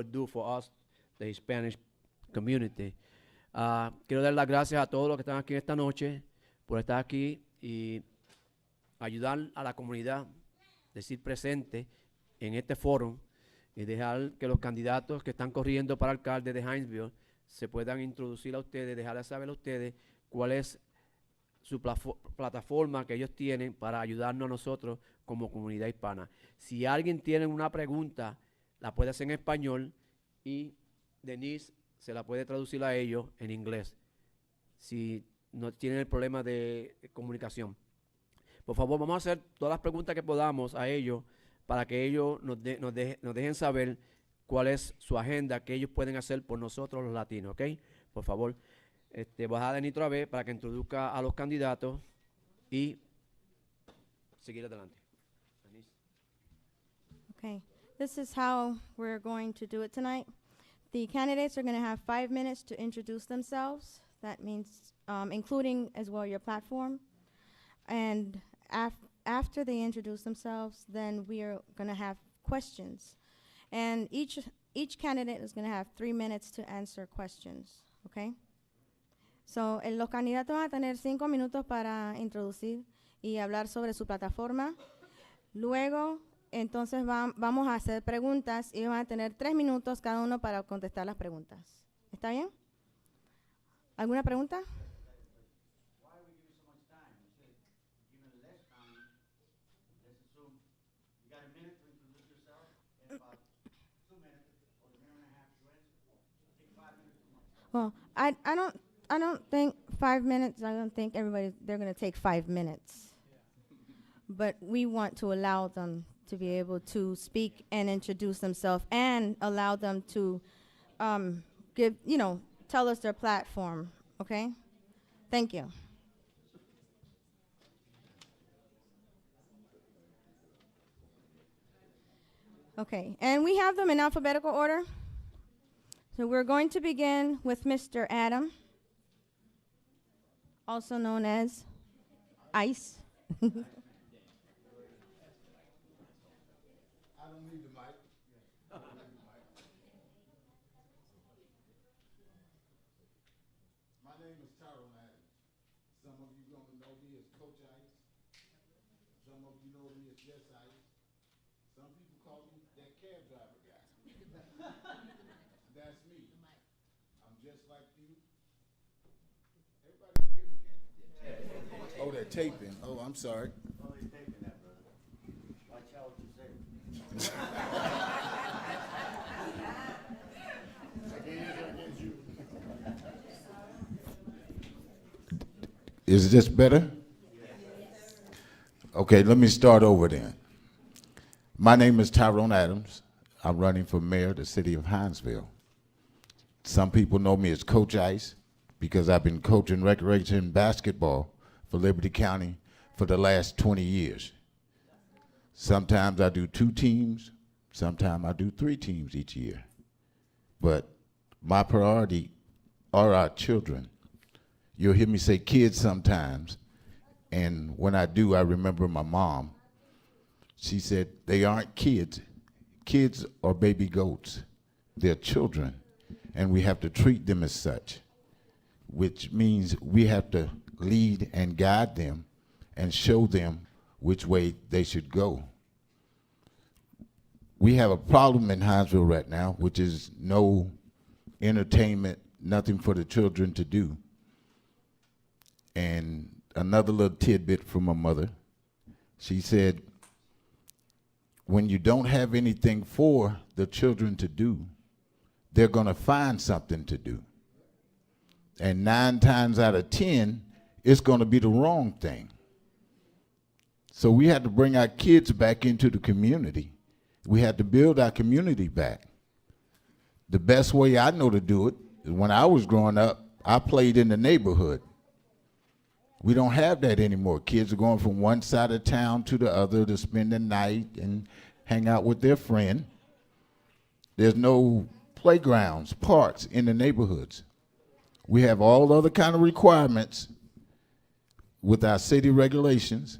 would do for us, the Hispanic community. Quiero dar las gracias a todos los que están aquí esta noche por estar aquí y ayudar a la comunidad, decir presente en este foro y dejar que los candidatos que están corriendo para alcalde de Hinesville se puedan introducir a ustedes, dejarles saber a ustedes cuál es su plataforma que ellos tienen para ayudarnos a nosotros como comunidad hispana. Si alguien tiene una pregunta, la puede hacer en español y Denise se la puede traducir a ellos en inglés, si no tienen el problema de comunicación. Por favor, vamos a hacer todas las preguntas que podamos a ellos para que ellos nos dejen saber cuál es su agenda que ellos pueden hacer por nosotros los latinos, ¿ok? Por favor, vas a venir otra vez para que introduzca a los candidatos y seguir adelante. Okay, this is how we're going to do it tonight. The candidates are going to have 5 minutes to introduce themselves. That means including as well your platform. And after they introduce themselves, then we are going to have questions. And each candidate is going to have 3 minutes to answer questions, okay? So, los candidatos van a tener 5 minutos para introducir y hablar sobre su plataforma. Luego, entonces vamos a hacer preguntas y van a tener 3 minutos cada uno para contestar las preguntas. ¿Está bien? ¿Alguna pregunta? Well, I don't think 5 minutes. I don't think they're going to take 5 minutes. But we want to allow them to be able to speak and introduce themselves and allow them to tell us their platform, okay? Thank you. Okay, and we have them in alphabetical order. So we're going to begin with Mr. Adam, also known as Ice. I don't need the mic. My name is Tyrone Adams. Some of you gonna know me as Coach Ice. Some of you know me as Just Ice. Some people call me that cab driver guy. That's me. I'm just like you. Everybody can hear me, can't you? Oh, they're taping. Oh, I'm sorry. Oh, they're taping that, brother. Watch out what you say. I can't use it against you. Is this better? Okay, let me start over then. My name is Tyrone Adams. I'm running for mayor of the city of Hinesville. Some people know me as Coach Ice because I've been coaching recreation basketball for Liberty County for the last 20 years. Sometimes I do 2 teams, sometimes I do 3 teams each year. But my priority are our children. You'll hear me say kids sometimes, and when I do, I remember my mom. She said, they aren't kids. Kids are baby goats. They're children, and we have to treat them as such, which means we have to lead and guide them and show them which way they should go. We have a problem in Hinesville right now, which is no entertainment, nothing for the children to do. And another little tidbit from my mother, she said, when you don't have anything for the children to do, they're going to find something to do. And 9 times out of 10, it's going to be the wrong thing. So we had to bring our kids back into the community. We had to build our community back. The best way I know to do it is when I was growing up, I played in the neighborhood. We don't have that anymore. Kids are going from one side of town to the other to spend the night and hang out with their friend. There's no playgrounds, parks in the neighborhoods. We have all other kind of requirements with our city regulations.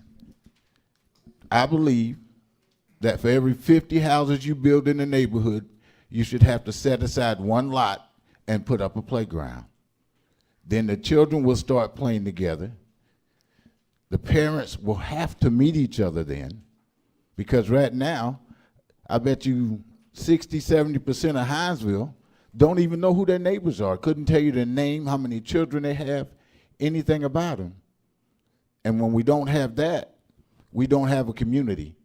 I believe that for every 50 houses you build in the neighborhood, you should have to set aside one lot and put up a playground. Then the children will start playing together. The parents will have to meet each other then, because right now, I bet you 60, 70% of Hinesville don't even know who their neighbors are, couldn't tell you their name, how many children they have, anything about them. And when we don't have that, we don't have a community.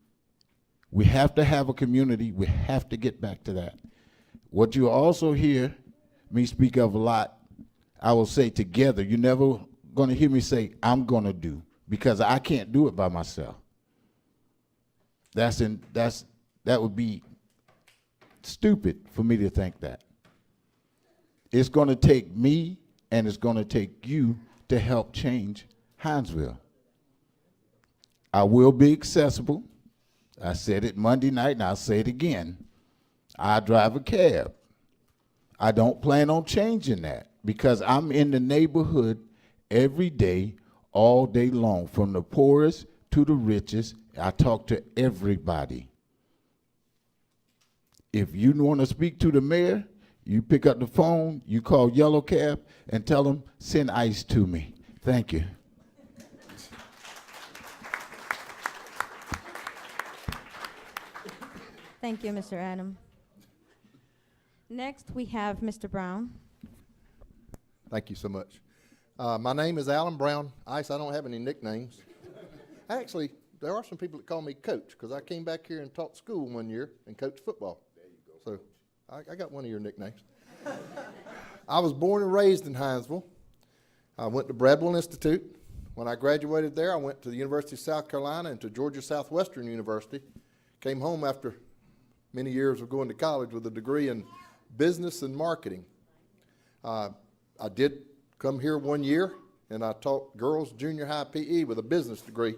We have to have a community. We have to get back to that. What you also hear me speak of a lot, I will say together. You're never going to hear me say, I'm going to do, because I can't do it by myself. That would be stupid for me to think that. It's going to take me and it's going to take you to help change Hinesville. I will be accessible. I said it Monday night and I'll say it again. I drive a cab. I don't plan on changing that because I'm in the neighborhood every day, all day long, from the poorest to the richest. I talk to everybody. If you want to speak to the mayor, you pick up the phone, you call Yellow Cab, and tell them, send ice to me. Thank you. Thank you, Mr. Adam. Next, we have Mr. Brown. Thank you so much. My name is Alan Brown. Ice, I don't have any nicknames. Actually, there are some people that call me Coach because I came back here and taught school one year and coached football. There you go. So I got one of your nicknames. I was born and raised in Hinesville. I went to Bradwell Institute. When I graduated there, I went to the University of South Carolina and to Georgia Southwestern University. Came home after many years of going to college with a degree in business and marketing. I did come here one year, and I taught girls junior high PE with a business degree.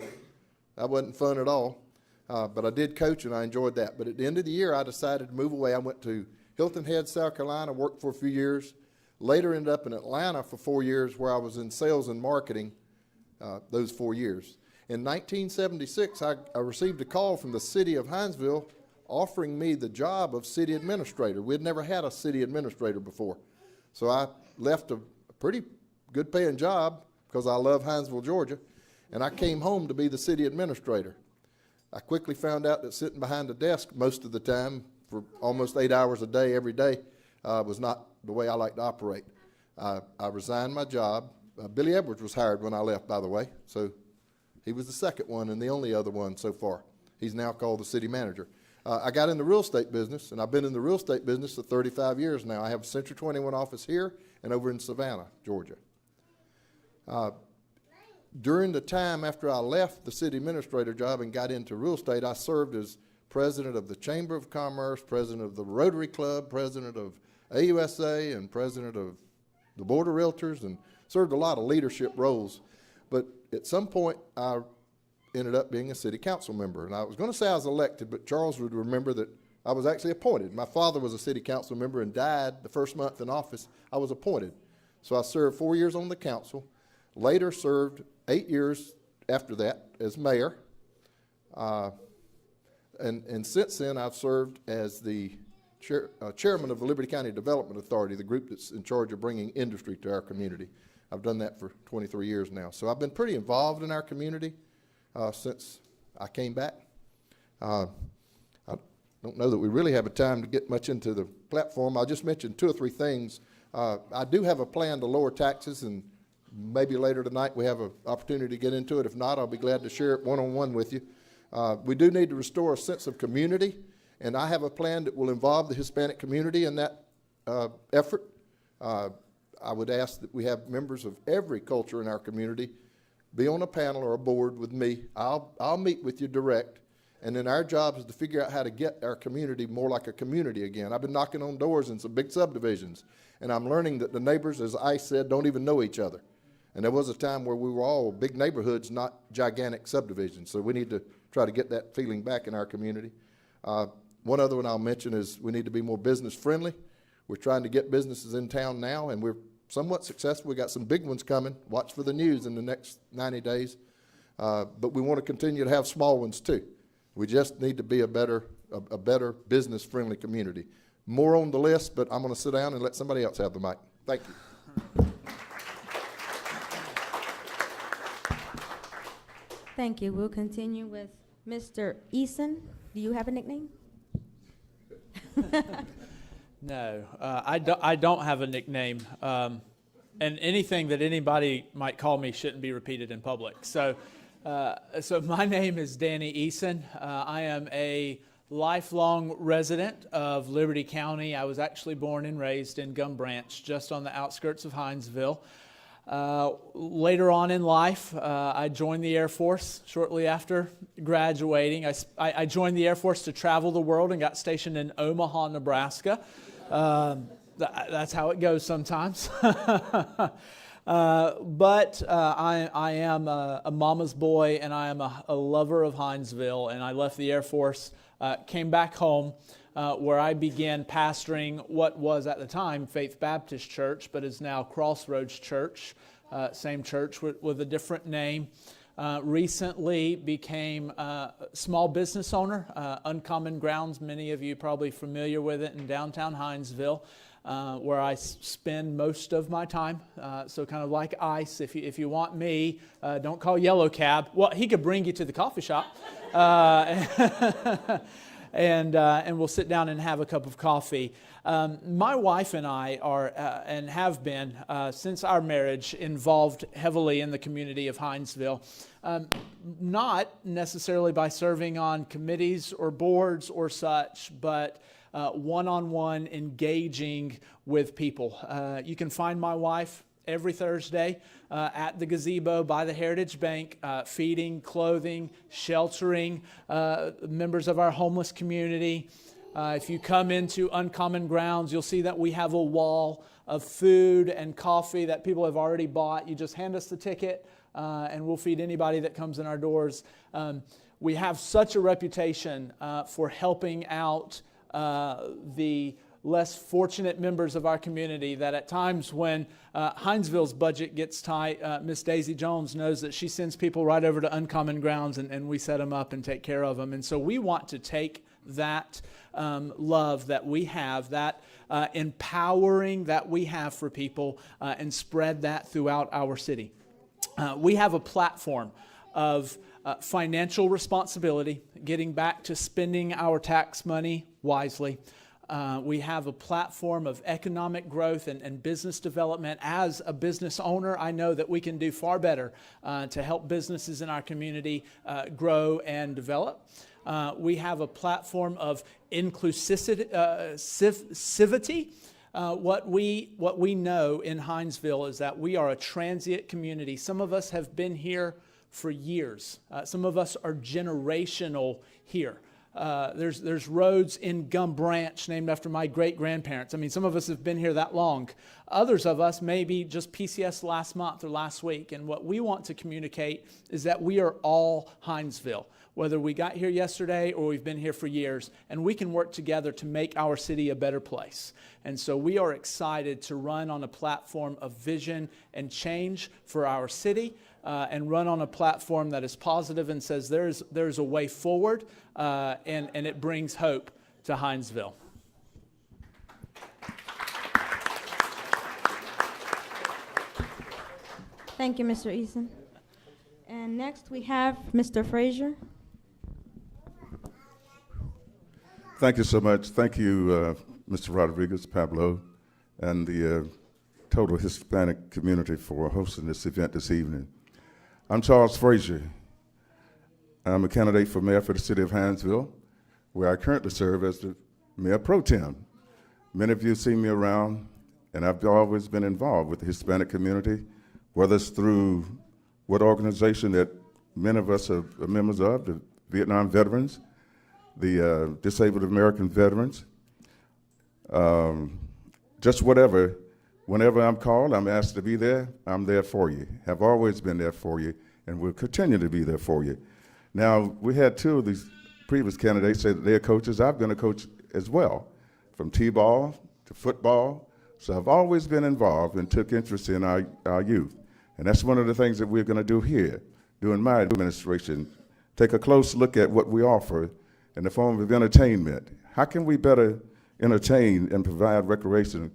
That wasn't fun at all, but I did coach, and I enjoyed that. But at the end of the year, I decided to move away. I went to Hilton Head, South Carolina, worked for a few years. Later ended up in Atlanta for 4 years, where I was in sales and marketing those 4 years. In 1976, I received a call from the city of Hinesville offering me the job of city administrator. We'd never had a city administrator before. So I left a pretty good paying job because I love Hinesville, Georgia, and I came home to be the city administrator. I quickly found out that sitting behind a desk most of the time for almost 8 hours a day, every day, was not the way I like to operate. I resigned my job. Billy Edwards was hired when I left, by the way, so he was the second one and the only other one so far. He's now called the city manager. I got in the real estate business, and I've been in the real estate business for 35 years now. I have a Century 21 office here and over in Savannah, Georgia. During the time after I left the city administrator job and got into real estate, I served as president of the Chamber of Commerce, president of the Rotary Club, president of AUSA, and president of the Board of Realtors, and served a lot of leadership roles. But at some point, I ended up being a city council member. And I was going to say I was elected, but Charles would remember that I was actually appointed. My father was a city council member and died the first month in office. I was appointed. So I served 4 years on the council, later served 8 years after that as mayor. And since then, I've served as the chairman of the Liberty County Development Authority, the group that's in charge of bringing industry to our community. I've done that for 23 years now. So I've been pretty involved in our community since I came back. I don't know that we really have a time to get much into the platform. I'll just mention 2 or 3 things. I do have a plan to lower taxes, and maybe later tonight we have an opportunity to get into it. If not, I'll be glad to share it one-on-one with you. We do need to restore a sense of community, and I have a plan that will involve the Hispanic community in that effort. I would ask that we have members of every culture in our community be on a panel or a board with me. I'll meet with you direct, and then our job is to figure out how to get our community more like a community again. I've been knocking on doors in some big subdivisions, and I'm learning that the neighbors, as I said, don't even know each other. And there was a time where we were all big neighborhoods, not gigantic subdivisions. So we need to try to get that feeling back in our community. One other one I'll mention is we need to be more business friendly. We're trying to get businesses in town now, and we're somewhat successful. We got some big ones coming. Watch for the news in the next 90 days. But we want to continue to have small ones too. We just need to be a better business friendly community. more on the list, but I'm going to sit down and let somebody else have the mic. Thank you. Thank you. We'll continue with Mr. Eason. Do you have a nickname? No, I don't have a nickname, and anything that anybody might call me shouldn't be repeated in public. So my name is Danny Eason. I am a lifelong resident of Liberty County. I was actually born and raised in Gum Branch, just on the outskirts of Hinesville. Later on in life, I joined the Air Force shortly after graduating. I joined the Air Force to travel the world and got stationed in Omaha, Nebraska. That's how it goes sometimes. But I am a mama's boy, and I am a lover of Hinesville, and I left the Air Force, came back home, where I began pastoring what was at the time Faith Baptist Church, but is now Crossroads Church, same church with a different name. Recently became a small business owner, Uncommon Grounds. Many of you probably familiar with it in downtown Hinesville, where I spend most of my time. So kind of like Ice, if you want me, don't call Yellow Cab. Well, he could bring you to the coffee shop. And we'll sit down and have a cup of coffee. My wife and I are, and have been, since our marriage, involved heavily in the community of Hinesville. Not necessarily by serving on committees or boards or such, but one-on-one engaging with people. You can find my wife every Thursday at the gazebo by the Heritage Bank, feeding, clothing, sheltering members of our homeless community. If you come into Uncommon Grounds, you'll see that we have a wall of food and coffee that people have already bought. You just hand us the ticket, and we'll feed anybody that comes in our doors. We have such a reputation for helping out the less fortunate members of our community that at times when Hinesville's budget gets tight, Miss Daisy Jones knows that she sends people right over to Uncommon Grounds, and we set them up and take care of them. And so we want to take that love that we have, that empowering that we have for people, and spread that throughout our city. We have a platform of financial responsibility, getting back to spending our tax money wisely. We have a platform of economic growth and business development. As a business owner, I know that we can do far better to help businesses in our community grow and develop. We have a platform of inclusivity. What we know in Hinesville is that we are a transient community. Some of us have been here for years. Some of us are generational here. There's roads in Gum Branch named after my great-grandparents. I mean, some of us have been here that long. Others of us maybe just PCS last month or last week. And what we want to communicate is that we are all Hinesville, whether we got here yesterday or we've been here for years, and we can work together to make our city a better place. And so we are excited to run on a platform of vision and change for our city, and run on a platform that is positive and says there's a way forward, and it brings hope to Hinesville. Thank you, Mr. Eason. And next we have Mr. Frazier. Thank you so much. Thank you, Mr. Rodriguez, Pablo, and the total Hispanic community for hosting this event this evening. I'm Charles Frazier. I'm a candidate for mayor for the city of Hinesville, where I currently serve as the mayor pro tem. Many of you see me around, and I've always been involved with the Hispanic community, whether it's through what organization that many of us are members of, the Vietnam veterans, the disabled American veterans, just whatever. Whenever I'm called, I'm asked to be there, I'm there for you. Have always been there for you, and will continue to be there for you. Now, we had two of these previous candidates say that they're coaches. I've been a coach as well, from t-ball to football. So I've always been involved and took interest in our youth. And that's one of the things that we're going to do here, during my administration. Take a close look at what we offer in the form of entertainment. How can we better entertain, and provide recreation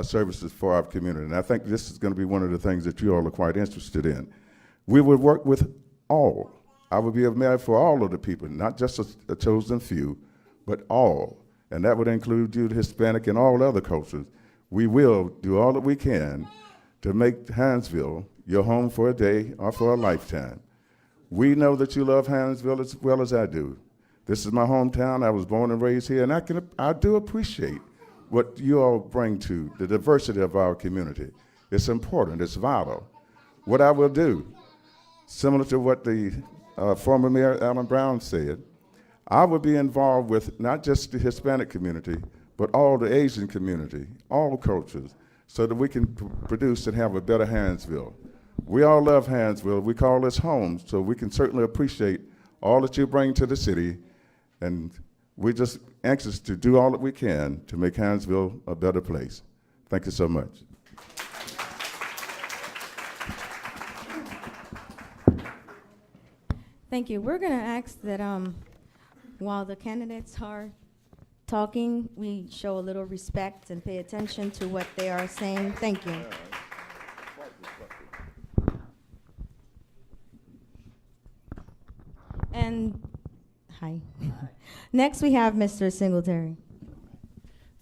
services for our community. And I think this is going to be one of the things that you all are quite interested in. We would work with all. I would be a mayor for all of the people, not just a chosen few, but all. And that would include you, the Hispanic, and all other cultures. We will do all that we can to make Hinesville your home for a day or for a lifetime. We know that you love Hinesville as well as I do. This is my hometown. I was born and raised here, and I do appreciate what you all bring to the diversity of our community. It's important, it's vital. What I will do, similar to what the former Mayor Alan Brown said, I will be involved with not just the Hispanic community, but all the Asian community, all cultures, so that we can produce and have a better Hinesville. We all love Hinesville. We call this home, so we can certainly appreciate all that you bring to the city, and we're just anxious to do all that we can to make Hinesville a better place. Thank you so much. Thank you. We're going to ask that while the candidates are talking, we show a little respect and pay attention to what they are saying. Thank you. And hi. Next, we have Mr. Singletary.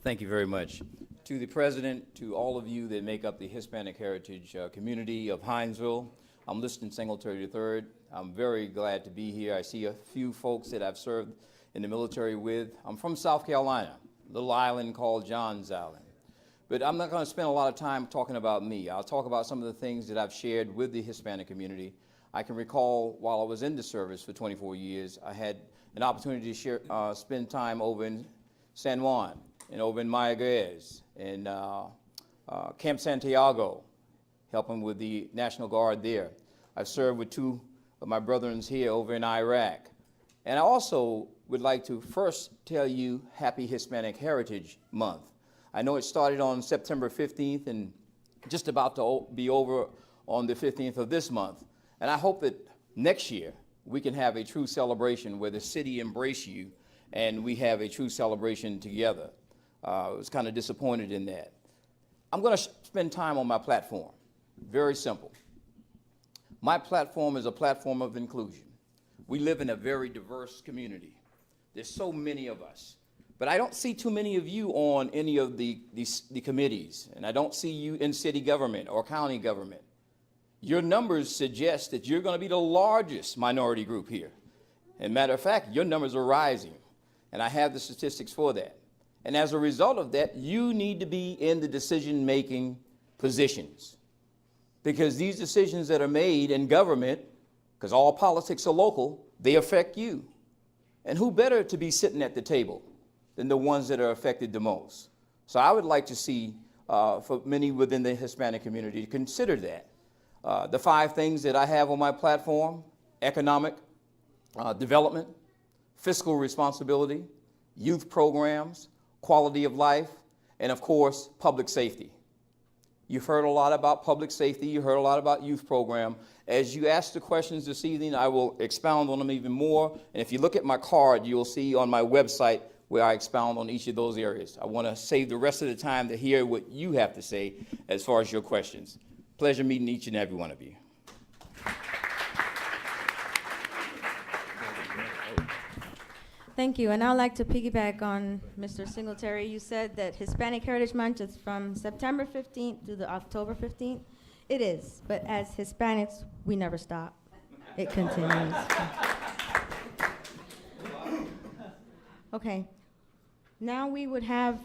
Thank you very much. To the President, to all of you that make up the Hispanic Heritage community of Hinesville, I'm Liston Singletary III. I'm very glad to be here. I see a few folks that I've served in the military with. I'm from South Carolina, a little island called Johns Island. But I'm not going to spend a lot of time talking about me. I'll talk about some of the things that I've shared with the Hispanic community. I can recall while I was in the service for 24 years, I had an opportunity to spend time over in San Juan and over in Mayaguez and Camp Santiago, helping with the National Guard there. I've served with two of my brethren here over in Iraq. And I also would like to first tell you Happy Hispanic Heritage Month. I know it started on September 15th and just about to be over on the 15th of this month. And I hope that next year we can have a true celebration where the city embrace you and we have a true celebration together. I was kind of disappointed in that. I'm going to spend time on my platform. Very simple. My platform is a platform of inclusion. We live in a very diverse community. There's so many of us. But I don't see too many of you on any of the committees, and I don't see you in city government or county government. Your numbers suggest that you're going to be the largest minority group here. And matter of fact, your numbers are rising, and I have the statistics for that. And as a result of that, you need to be in the decision-making positions. Because these decisions that are made in government, because all politics are local, they affect you. And who better to be sitting at the table than the ones that are affected the most? So I would like to see, for many within the Hispanic community, to consider that. The 5 things that I have on my platform: economic development, fiscal responsibility, youth programs, quality of life, and of course, public safety. You've heard a lot about public safety. You heard a lot about youth program. As you ask the questions this evening, I will expound on them even more. And if you look at my card, you'll see on my website where I expound on each of those areas. I want to save the rest of the time to hear what you have to say as far as your questions. Pleasure meeting each and every one of you. Thank you. And I'd like to piggyback on Mr. Singletary. You said that Hispanic Heritage Month is from September 15th to the October 15th. It is, but as Hispanics, we never stop. It continues. Okay. Now we would have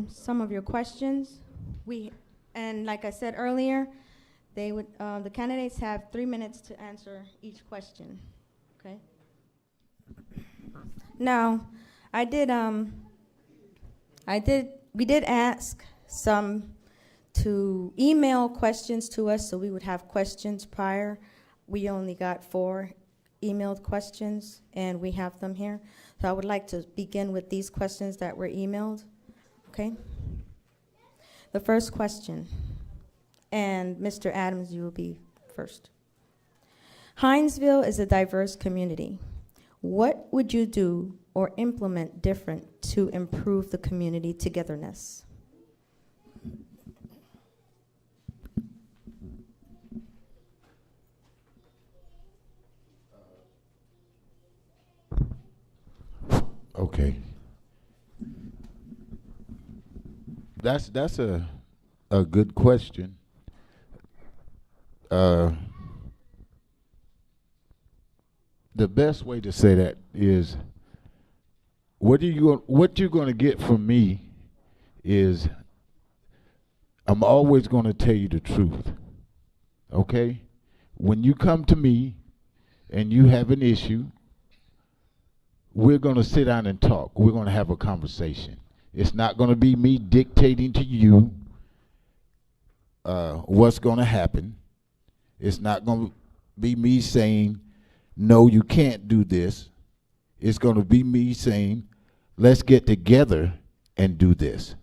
some of your questions. And like I said earlier, the candidates have 3 minutes to answer each question. Okay. Now, we did ask some to email questions to us, so we would have questions prior. We only got 4 emailed questions, and we have them here. So I would like to begin with these questions that were emailed. Okay. The first question, and Mr. Adams, you will be first. Hinesville is a diverse community. What would you do or implement different to improve the community togetherness? Okay. That's a good question. The best way to say that is what you're going to get from me is I'm always going to tell you the truth. Okay? When you come to me and you have an issue, we're going to sit down and talk. We're going to have a conversation. It's not going to be me dictating to you what's going to happen. It's not going to be me saying, no, you can't do this. It's going to be me saying, let's get together and do this.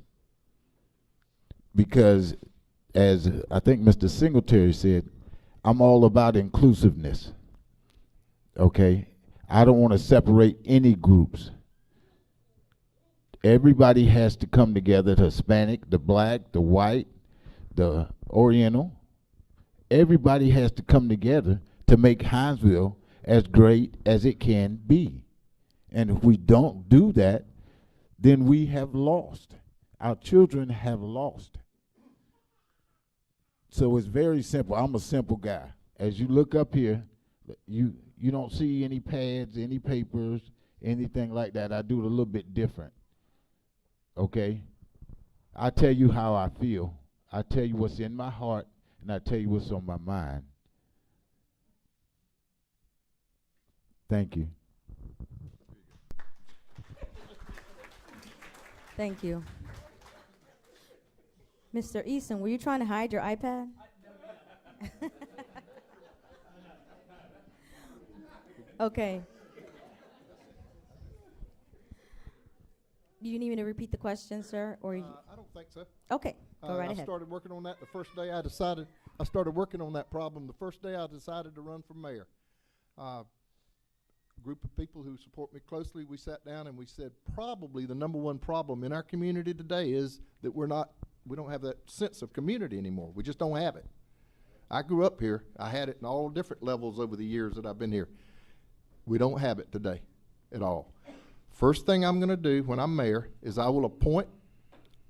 Because, as I think Mr. Singletary said, I'm all about inclusiveness. Okay? I don't want to separate any groups. Everybody has to come together, the Hispanic, the black, the white, the Oriental. Everybody has to come together to make Hinesville as great as it can be. And if we don't do that, then we have lost. Our children have lost. So it's very simple. I'm a simple guy. As you look up here, you don't see any pads, any papers, anything like that. I do it a little bit different. Okay? I tell you how I feel. I tell you what's in my heart, and I tell you what's on my mind. Thank you. Thank you. Mr. Eason, were you trying to hide your iPad? Okay. Do you need me to repeat the question, sir? Or I don't think so. okay, go right I ahead. started working on that the first day I decided. I started working on that problem the first day I decided to run for mayor. Group of people who support me closely, we sat down and we said probably the number one problem in our community today is that we don't have that sense of community anymore. We just don't have it. I grew up here. I had it in all different levels over the years that I've been here. We don't have it today at all. First thing I'm going to do when I'm mayor is I will appoint,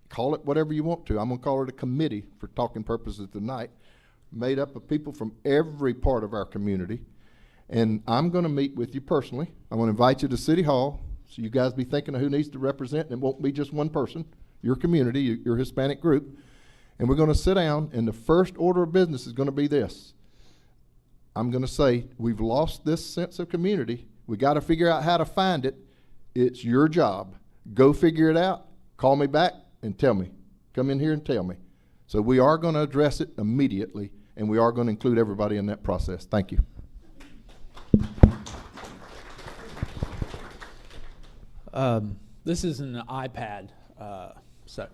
call it whatever you want to. I'm going to call it a committee for talking purposes tonight, made up of people from every part of our community. And I'm going to meet with you personally. I'm going to invite you to City Hall so you guys be thinking of who needs to represent, and it won't be just one person, your community, your Hispanic group. And we're going to sit down, and the first order of business is going to be this. I'm going to say, we've lost this sense of community. We got to figure out how to find it. It's your job. Go figure it out. Call me back and tell me. Come in here and tell me. So we are going to address it immediately, and we are going to include everybody in that process. Thank you. This is an iPad, so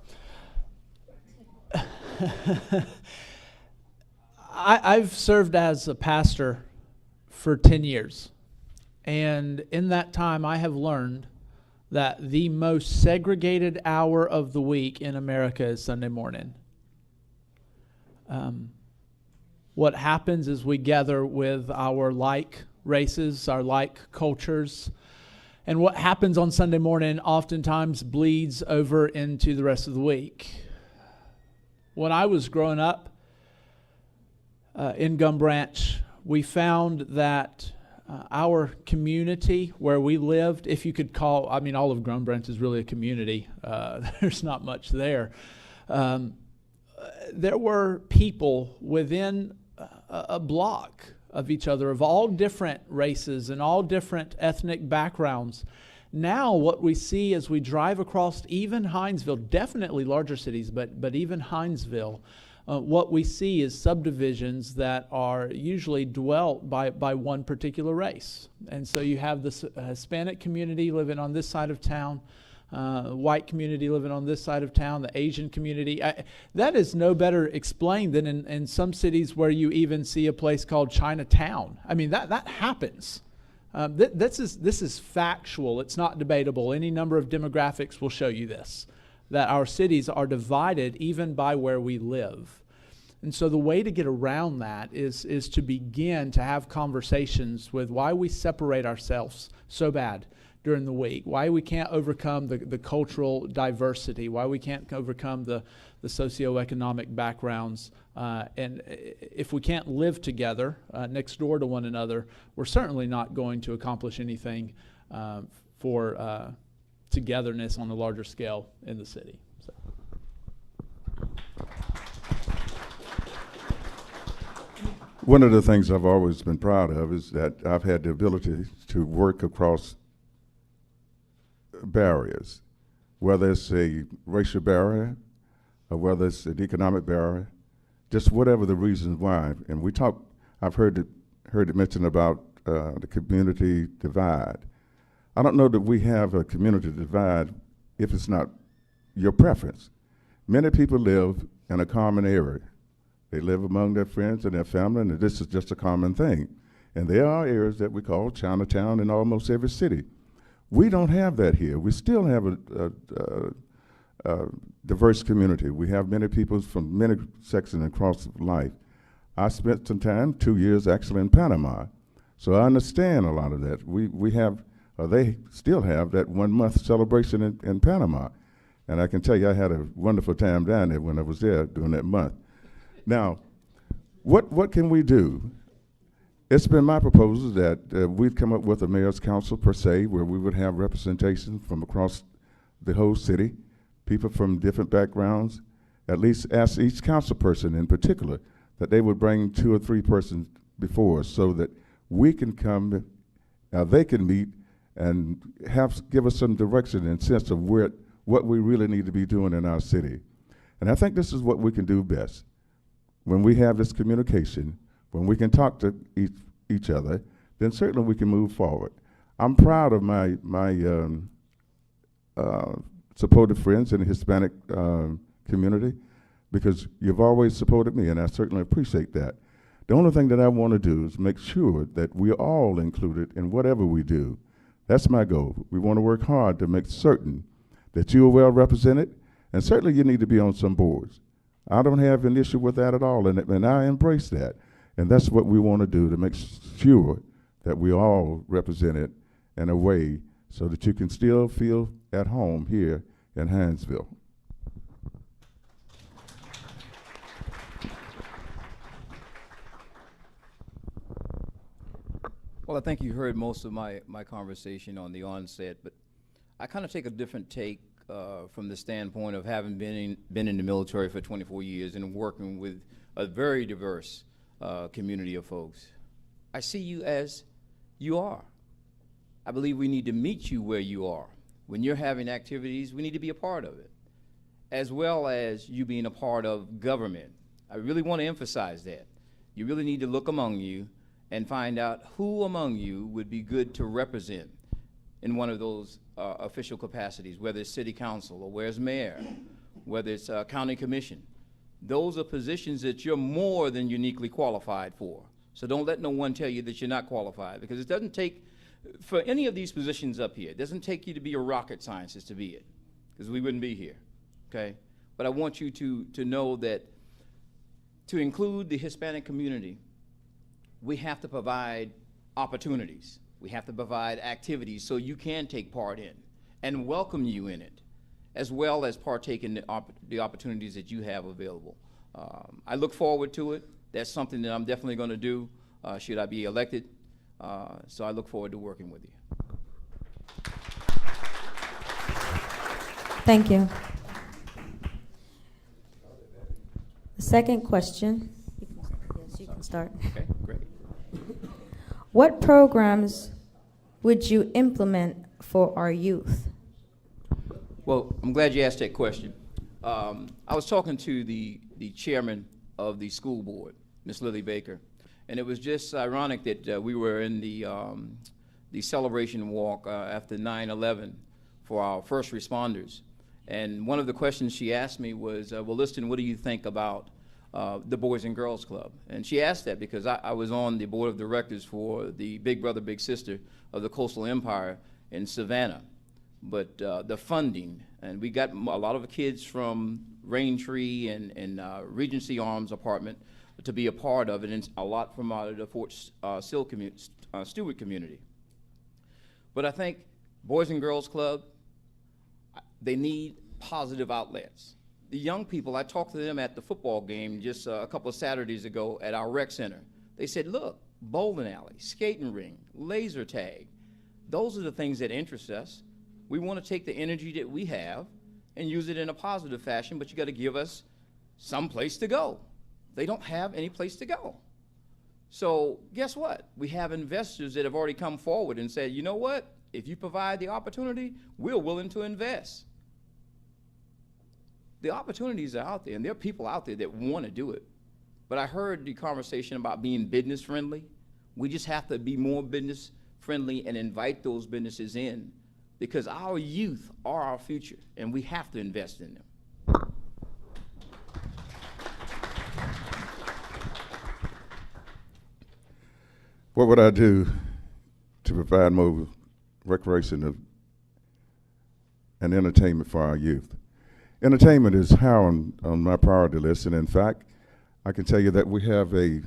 I've served as a pastor for 10 years, and in that time I have learned that the most segregated hour of the week in America is Sunday morning. What happens is we gather with our like races, our like cultures, and what happens on Sunday morning oftentimes bleeds over into the rest of the week. When I was growing up in Gum Branch, we found that our community where we lived, if you could call, I mean, all of Gum Branch is really a community. There's not much there. There were people within a block of each other, of all different races and all different ethnic backgrounds. Now what we see as we drive across even Hinesville, definitely larger cities, but even Hinesville, what we see is subdivisions that are usually dwelt by one particular race. And so you have this Hispanic community living on this side of town, white community living on this side of town, the Asian community. That is no better explained than in some cities where you even see a place called Chinatown. I mean, that happens. This is factual. It's not debatable. Any number of demographics will show you this, that our cities are divided even by where we live. And so the way to get around that is to begin to have conversations with why we separate ourselves so bad during the week, why we can't overcome the cultural diversity, why we can't overcome the socioeconomic backgrounds. And if we can't live together next door to one another, we're certainly not going to accomplish anything for togetherness on a larger scale in the city. So. One of the things I've always been proud of is that I've had the ability to work across barriers, whether it's a racial barrier or whether it's an economic barrier, just whatever the reasons why. And we talk, I've heard it mentioned about the community divide. I don't know that we have a community divide if it's not your preference. Many people live in a common area. They live among their friends and their family, and this is just a common thing. And there are areas that we call Chinatown in almost every city. We don't have that here. We still have a diverse community. We have many people from many sections across life. I spent some time, 2 years actually, in Panama, so I understand a lot of that. We have, or they still have, that 1 month celebration in Panama. And I can tell you I had a wonderful time down there when I was there during that month. Now, what can we do? It's been my proposal that we'd come up with a mayor's council per se, where we would have representation from across the whole city, people from different backgrounds, at least ask each council person in particular that they would bring 2 or 3 persons before us so that we can come, they can meet and give us some direction and sense of what we really need to be doing in our city. And I think this is what we can do best. When we have this communication, when we can talk to each other, then certainly we can move forward. I'm proud of my supportive friends in the Hispanic community, because you've always supported me, and I certainly appreciate that. The only thing that I want to do is make sure that we're all included in whatever we do. That's my goal. We want to work hard to make certain that you are well represented, and certainly you need to be on some boards. I don't have an issue with that at all, and I embrace that. And that's what we want to do, to make sure that we all represented in a way so that you can still feel at home here in Hinesville. Well, I think you heard most of my conversation on the onset, but I kind of take a different take from the standpoint of having been in the military for 24 years and working with a very diverse community of folks. I see you as you are. I believe we need to meet you where you are. When you're having activities, we need to be a part of it, as well as you being a part of government. I really want to emphasize that. You really need to look among you and find out who among you would be good to represent in one of those official capacities, whether it's city council or where's mayor, whether it's county commission. Those are positions that you're more than uniquely qualified for. So don't let no one tell you that you're not qualified, because it doesn't take, for any of these positions up here, it doesn't take you to be a rocket scientist to be it, because we wouldn't be here, okay? But I want you to know that to include the Hispanic community, we have to provide opportunities. We have to provide activities so you can take part in and welcome you in it, as well as partake in the opportunities that you have available. I look forward to it. That's something that I'm definitely going to do should I be elected. So I look forward to working with you. Thank you. The second question. Yes, you can start. Okay, great. What programs would you implement for our youth? Well, I'm glad you asked that question. I was talking to the chairman of the school board, Ms. Lily Baker, and it was just ironic that we were in the celebration walk after 9/11 for our first responders. And one of the questions she asked me was, well, listen, what do you think about the Boys and Girls Club. And she asked that because I was on the board of directors for the Big Brother, Big Sister of the Coastal Empire in Savannah. But the funding, and we got a lot of kids from Raintree and Regency Arms Apartment to be a part of it, and a lot from the Fort Stewart community. But I think Boys and Girls Club, they need positive outlets. The young people, I talked to them at the football game just a couple of Saturdays ago at our rec center. They said, look, bowling alley, skating ring, laser tag, those are the things that interest us. We want to take the energy that we have and use it in a positive fashion, but you got to give us some place to go. They don't have any place to go. So guess what? We have investors that have already come forward and said, you know what? If you provide the opportunity, we're willing to invest. The opportunities are out there, and there are people out there that want to do it. But I heard the conversation about being business friendly. We just have to be more business friendly and invite those businesses in, because our youth are our future, and we have to invest in them. What would I do to provide more recreation and entertainment for our youth? Entertainment is high on my priority list, and in fact, I can tell you that we have a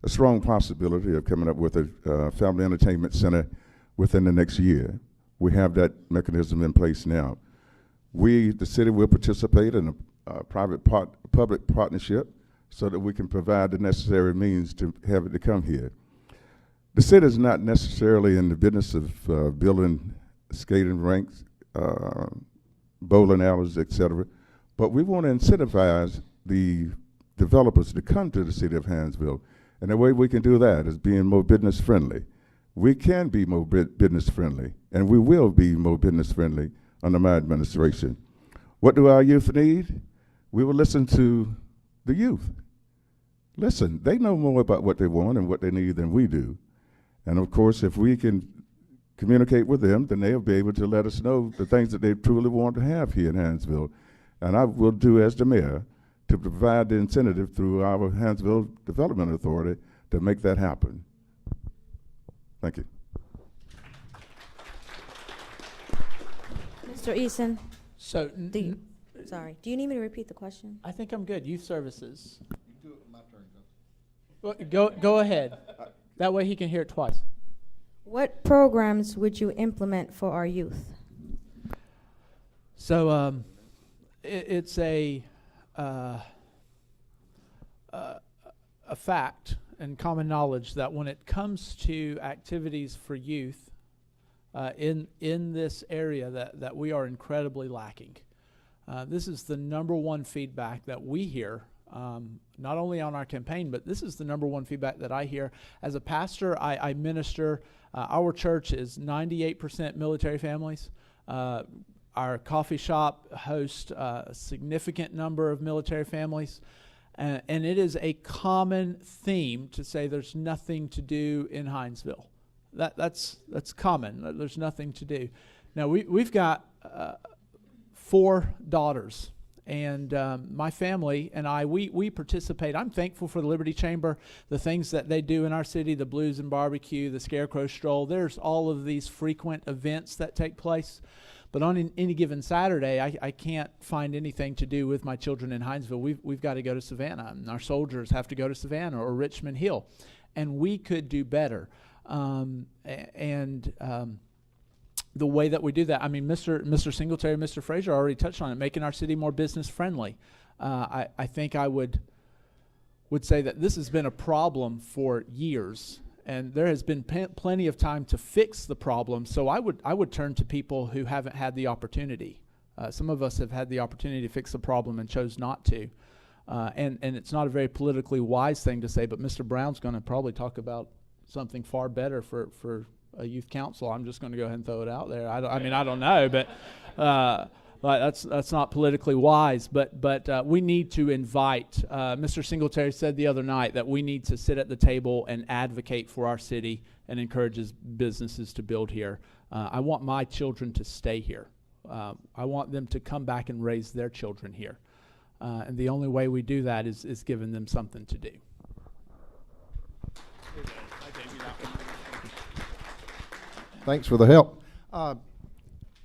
strong possibility of coming up with a family entertainment center within the next year. We have that mechanism in place now. We, the city, will participate in a private-public partnership so that we can provide the necessary means to have it to come here. The city is not necessarily in the business of building skating rinks, bowling alleys, et cetera, but we want to incentivize the developers to come to the city of Hinesville. And the way we can do that is being more business friendly. We can be more business friendly, and we will be more business friendly under my administration. What do our youth need? We will listen to the youth. Listen, they know more about what they want and what they need than we do. And of course, if we can communicate with them, then they'll be able to let us know the things that they truly want to have here in Hinesville. And I will do as the mayor to provide the incentive through our Hinesville Development Authority to make that happen. Thank you. Mr. Eason, So, sorry, do you need me to repeat the question? I think I'm good. Youth services. Do it my turn, Well, go ahead. That way he can hear it twice. What programs would you implement for our youth? So it's a fact and common knowledge that when it comes to activities for youth in this area that we are incredibly lacking. This is the number one feedback that we hear, not only on our campaign, but this is the number one feedback that I hear. As a pastor, I minister. Our church is 98% military families. Our coffee shop hosts a significant number of military families. And it is a common theme to say there's nothing to do in Hinesville. That's common. There's nothing to do. Now, we've got 4 daughters. And my family and I, we participate. I'm thankful for the Liberty Chamber, the things that they do in our city, the Blues and Barbecue, the Scarecrow Stroll. There's all of these frequent events that take place. But on any given Saturday, I can't find anything to do with my children in Hinesville. We've got to go to Savannah, and our soldiers have to go to Savannah or Richmond Hill. And we could do better. The way that we do that, I mean, Mr. Singletary, Mr. Frazier already touched on it, making our city more business friendly. I think I would say that this has been a problem for years, and there has been plenty of time to fix the problem. So I would turn to people who haven't had the opportunity. Some of us have had the opportunity to fix the problem and chose not to. And it's not a very politically wise thing to say, but Mr. Brown's going to probably talk about something far better for a youth council. I'm just going to go ahead and throw it out there. I don't know, but that's not politically wise. But we need to invite. Mr. Singletary said the other night that we need to sit at the table and advocate for our city and encourage businesses to build here. I want my children to stay here. I want them to come back and raise their children here. And the only way we do that is giving them something to do. Thanks for the help.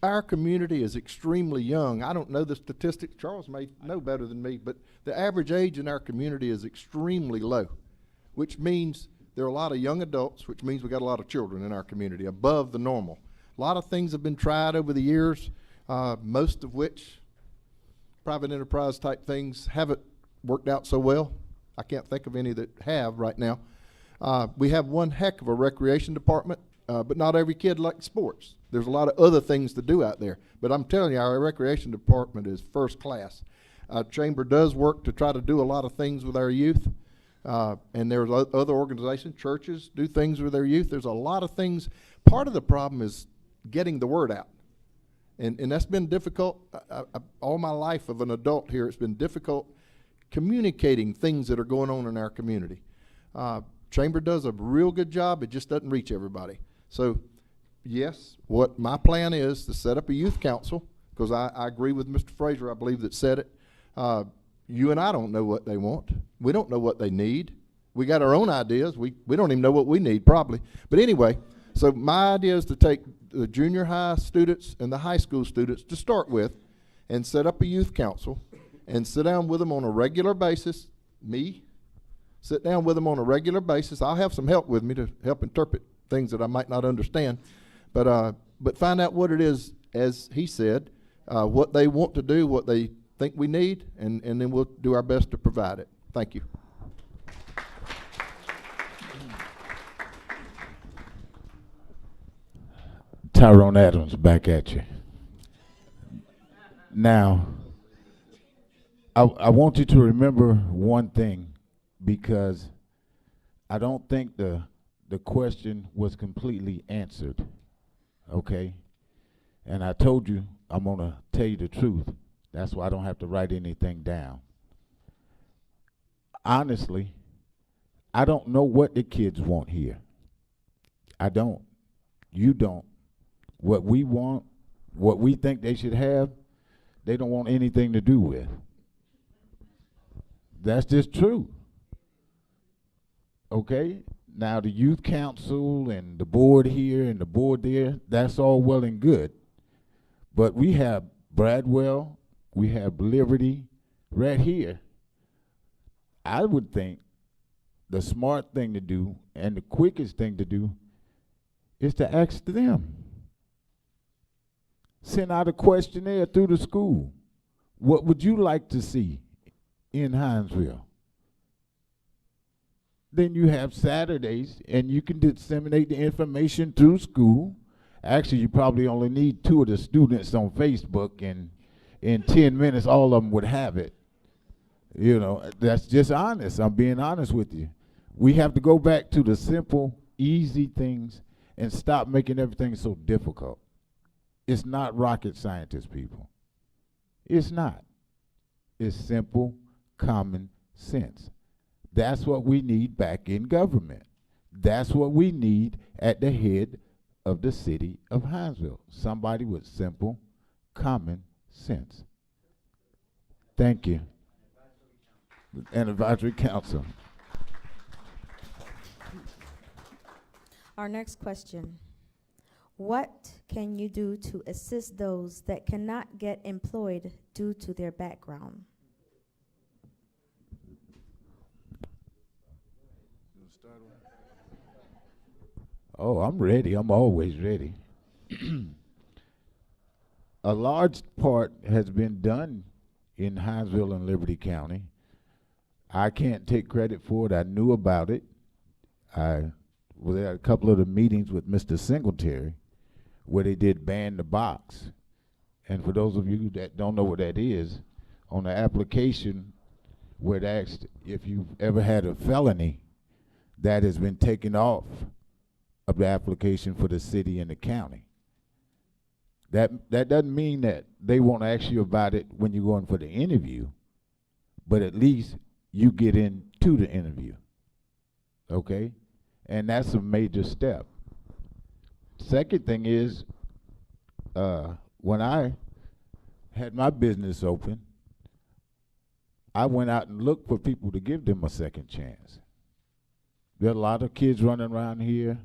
Our community is extremely young. I don't know the statistics. Charles may know better than me, but the average age in our community is extremely low, which means there are a lot of young adults, which means we got a lot of children in our community, above the normal. A lot of things have been tried over the years, most of which private enterprise type things haven't worked out so well. I can't think of any that have right now. We have one heck of a recreation department, but not every kid likes sports. There's a lot of other things to do out there. But I'm telling you, our recreation department is first class. Chamber does work to try to do a lot of things with our youth. And there's other organizations, churches, do things with their youth. There's a lot of things. Part of the problem is getting the word out. And that's been difficult. All my life of an adult here, it's been difficult communicating things that are going on in our community. Chamber does a real good job. It just doesn't reach everybody. So, yes, what my plan is to set up a youth council, because I agree with Mr. Frazier, I believe, that said it. You and I don't know what they want. We don't know what they need. We got our own ideas. We don't even know what we need, probably. But anyway, so my idea is to take the junior high students and the high school students to start with and set up a youth council and sit down with them on a regular basis. Sit down with them on a regular basis. I'll have some help with me to help interpret things that I might not understand. But find out what it is, as he said, what they want to do, what they think we need, and then we'll do our best to provide it. Thank you. Tyrone Adams, back at you. Now, I want you to remember one thing, because I don't think the question was completely answered, okay? And I told you I'm going to tell you the truth. That's why I don't have to write anything down. Honestly, I don't know what the kids want here. I don't. You don't. What we want, what we think they should have, they don't want anything to do with. That's just true. Okay? Now the youth council and the board here and the board there, that's all well and good. But we have Bradwell, we have Liberty right here. I would think the smart thing to do and the quickest thing to do is to ask them. Send out a questionnaire through the school. What would you like to see in Hinesville? Then you have Saturdays, and you can disseminate the information through school. Actually, you probably only need 2 of the students on Facebook, and in 10 minutes, all of them would have it. You know, that's just honest. I'm being honest with you. We have to go back to the simple, easy things and stop making everything so difficult. It's not rocket scientists, people. It's not. It's simple, common sense. That's what we need back in government. That's what we need at the head of the city of Hinesville. Somebody with simple, common sense. Thank you. And advisory council. Our next question. What can you do to assist those that cannot get employed due to their background? Oh, I'm ready. I'm always ready. A large part has been done in Hinesville and Liberty County. I can't take credit for it. I knew about it. I was at a couple of the meetings with Mr. Singletary where they did ban the box. And for those of you that don't know what that is, on the application where it asked if you've ever had a felony, that has been taken off of the application for the city and the county. That doesn't mean that they won't ask you about it when you're going for the interview, but at least you get into the interview, okay? And that's a major step. Second thing is, when I had my business open, I went out and looked for people to give them a second chance. There are a lot of kids running around here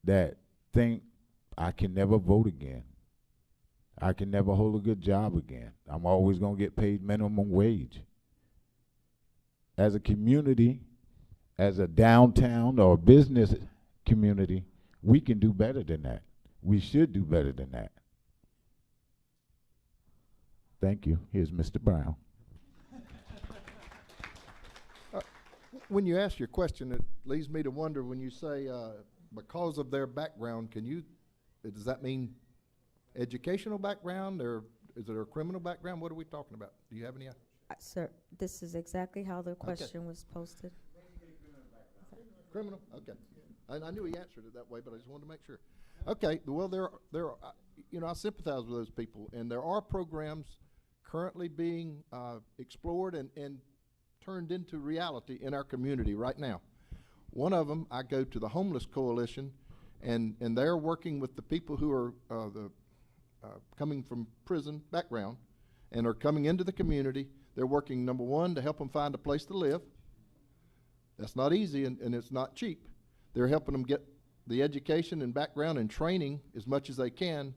that think I can never vote again. I can never hold a good job again. I'm always going to get paid minimum wage. As a community, as a downtown or business community, we can do better than that. We should do better than that. Thank you. Here's Mr. Brown. When you ask your question, it leads me to wonder, when you say because of their background, does that mean educational background, or is it a criminal background? What are we talking about? Do you have any idea? Sir, this is exactly how the question was posted. Criminal? Okay. I knew he answered it that way, but I just wanted to make sure. Okay. Well, there are, I sympathize with those people, and there are programs currently being explored and turned into reality in our community right now. One of them, I go to the Homeless Coalition, and they're working with the people who are coming from prison background and are coming into the community. They're working, number one, to help them find a place to live. That's not easy, and it's not cheap. They're helping them get the education and background and training as much as they can,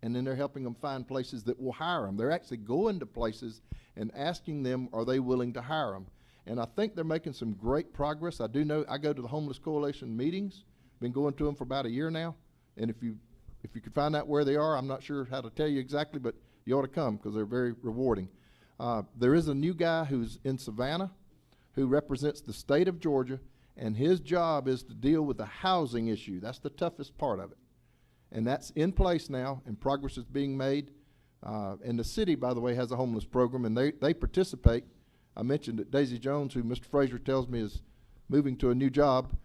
and then they're helping them find places that will hire them. They're actually going to places and asking them, are they willing to hire them? And I think they're making some great progress. I do know, I go to the Homeless Coalition meetings, been going to them for about a year now, and if you could find out where they are, I'm not sure how to tell you exactly, but you ought to come because they're very rewarding. There is a new guy who's in Savannah who represents the state of Georgia, and his job is to deal with the housing issue. That's the toughest part of it. And that's in place now, and progress is being made. And the city, by the way, has a homeless program, and they participate. I mentioned that Daisy Jones, who Mr. Frazier tells me is moving to a new job,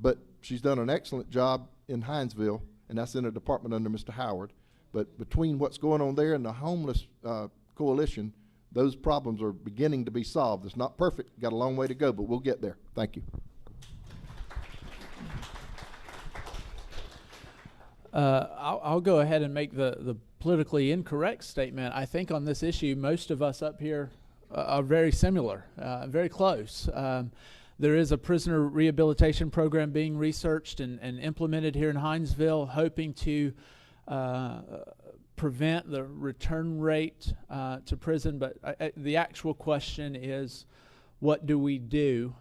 but she's done an excellent job in Hinesville, and that's in a department under Mr. Howard. But between what's going on there and the homeless coalition, those problems are beginning to be solved. It's not perfect, got a long way to go, but we'll get there. Thank you. I'll go ahead and make the politically incorrect statement. I think on this issue, most of us up here are very similar, very close. There is a prisoner rehabilitation program being researched and implemented here in Hinesville, hoping to prevent the return rate to prison. But the actual question is, what do we do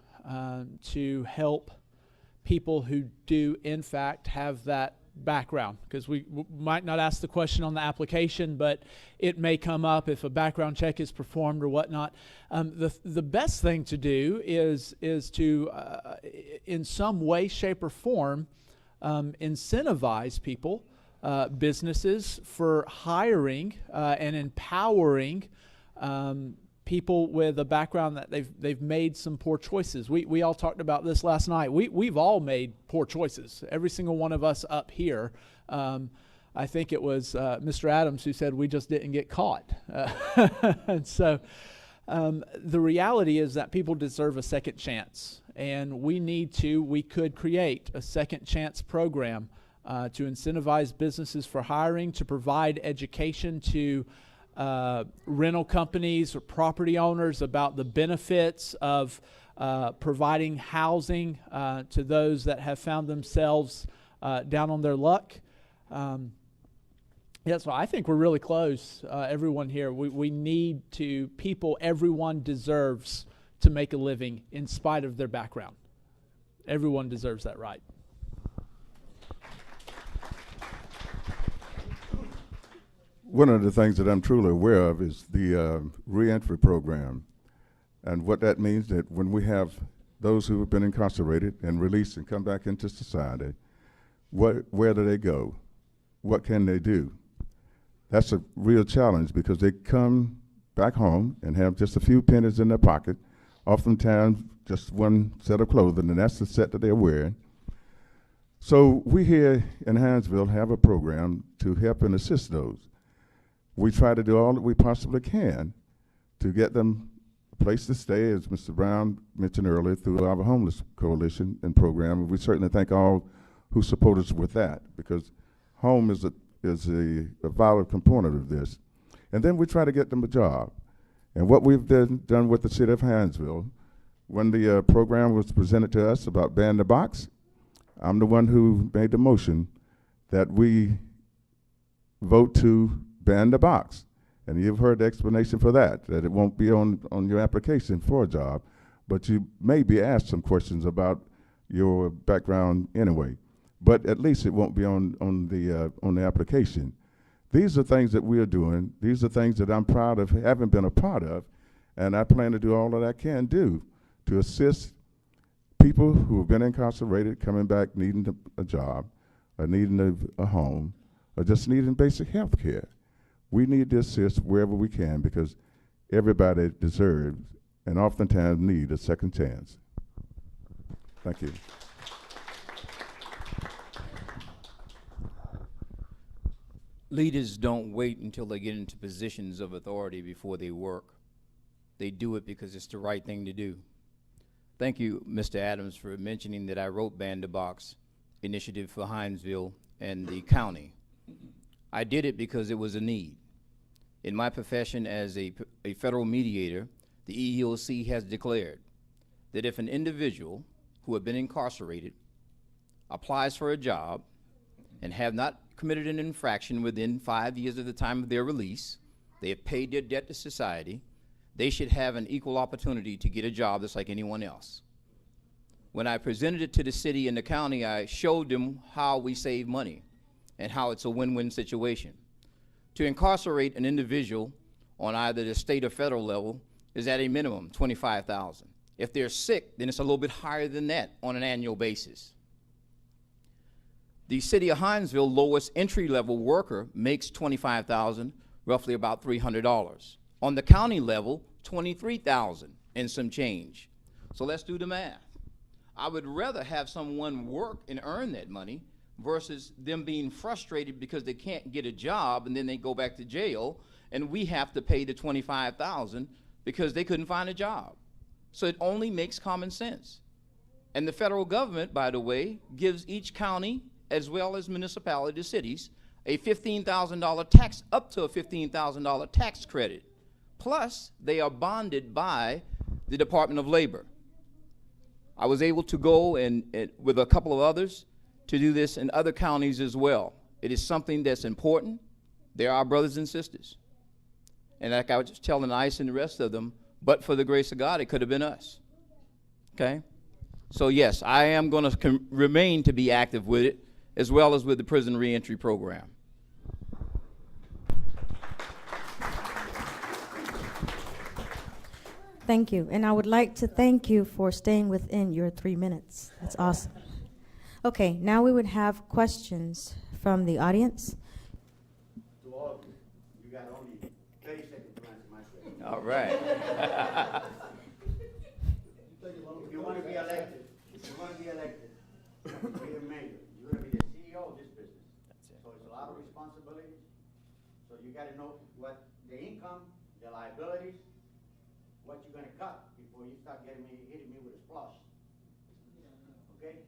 to help people who do, in fact, have that background? Because we might not ask the question on the application, but it may come up if a background check is performed or whatnot. The best thing to do is to in some way, shape, or form incentivize people, businesses, for hiring and empowering people with a background that they've made some poor choices. We all talked about this last night. We've all made poor choices. Every single one of us up here. I think it was Mr. Adams who said we just didn't get caught. And so the reality is that people deserve a second chance, and we could create a second chance program to incentivize businesses for hiring, to provide education to rental companies or property owners about the benefits of providing housing to those that have found themselves down on their luck. So I think we're really close, everyone here. We need to, everyone deserves to make a living in spite of their background. Everyone deserves that right. One of the things that I'm truly aware of is the reentry program, and what that means, that when we have those who have been incarcerated and released and come back into society, where do they go? What can they do? That's a real challenge, because they come back home and have just a few pennies in their pocket, oftentimes just one set of clothing, and that's the set that they're wearing. So we here in Hinesville have a program to help and assist those. We try to do all that we possibly can to get them a place to stay, as Mr. Brown mentioned earlier, through our Homeless Coalition and program. And we certainly thank all who support us with that, because home is a vital component of this. And then we try to get them a job. And what we've done with the city of Hinesville, when the program was presented to us about Ban the Box, I'm the one who made the motion that we vote to ban the box. And you've heard the explanation for that it won't be on your application for a job, but you may be asked some questions about your background anyway. But at least it won't be on the application. These are things that we are doing. These are things that I'm proud of having been a part of, and I plan to do all that I can do to assist people who have been incarcerated coming back needing a job, or needing a home, or just needing basic health care. We need to assist wherever we can because everybody deserves and oftentimes need a second chance. Thank you. Leaders don't wait until they get into positions of authority before they work. They do it because it's the right thing to do. Thank you, Mr. Adams, for mentioning that I wrote Ban the Box initiative for Hinesville and the county. I did it because it was a need. In my profession as a federal mediator, the EEOC has declared that if an individual who have been incarcerated applies for a job and have not committed an infraction within 5 years of the time of their release, they have paid their debt to society, they should have an equal opportunity to get a job just like anyone else. When I presented it to the city and the county, I showed them how we save money and how it's a win-win situation. To incarcerate an individual on either the state or federal level is at a minimum $25,000. If they're sick, then it's a little bit higher than that on an annual basis. The city of Hinesville lowest entry-level worker makes $25,000, roughly about $300. On the county level, $23,000 and some change. So let's do the math. I would rather have someone work and earn that money versus them being frustrated because they can't get a job and then they go back to jail and we have to pay the $25,000 because they couldn't find a job. So it only makes common sense. And the federal government, by the way, gives each county as well as municipalities, cities, a $15,000 tax, up to a $15,000 tax credit. Plus, they are bonded by the Department of Labor. I was able to go and with a couple of others to do this in other counties as well. It is something that's important. They're our brothers and sisters. And like I was just telling ICE and the rest of them, but for the grace of God, it could have been us. Okay? So yes, I am going to remain to be active with it, as well as with the prison reentry program. Thank you. And I would like to thank you for staying within your 3 minutes. That's awesome. Okay, now we would have questions from the audience. To all of you, you got only 30 seconds to answer my question. All right. If you want to be elected, to be a mayor, you're going to be the CEO of this business. That's it. So it's a lot of responsibilities. So you got to know what the income, the liabilities, what you're going to cut before you start hitting me with a splash. Okay?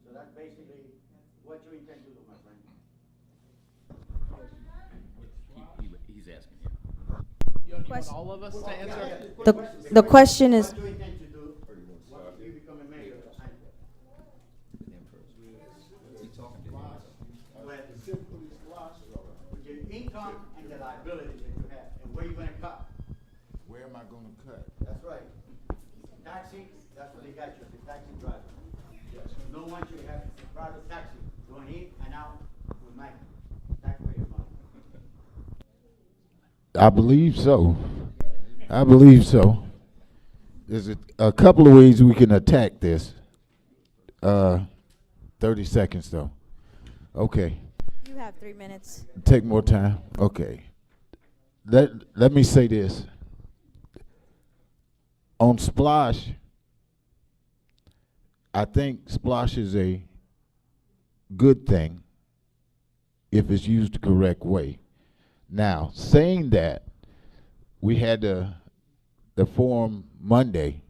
So that's basically what you intend to do, my friend. He's asking you. You want Question. all of us to answer? The question is, What you intend to do once you become a mayor of Hinesville? With your income and the liabilities that you have, and where you're going to cut. Where am I going to cut? That's right. Taxi, that's what they got you, the taxi driver. No one should have a private taxi going in and out with my taxpayers' money. I believe so. I believe so. There's a couple of ways we can attack this. 30 seconds though. Okay. you have 3 minutes. Take more time? Okay. Let me say this. On Splash, I think Splash is a good thing if it's used the correct way. Now, saying that, we had the forum Monday,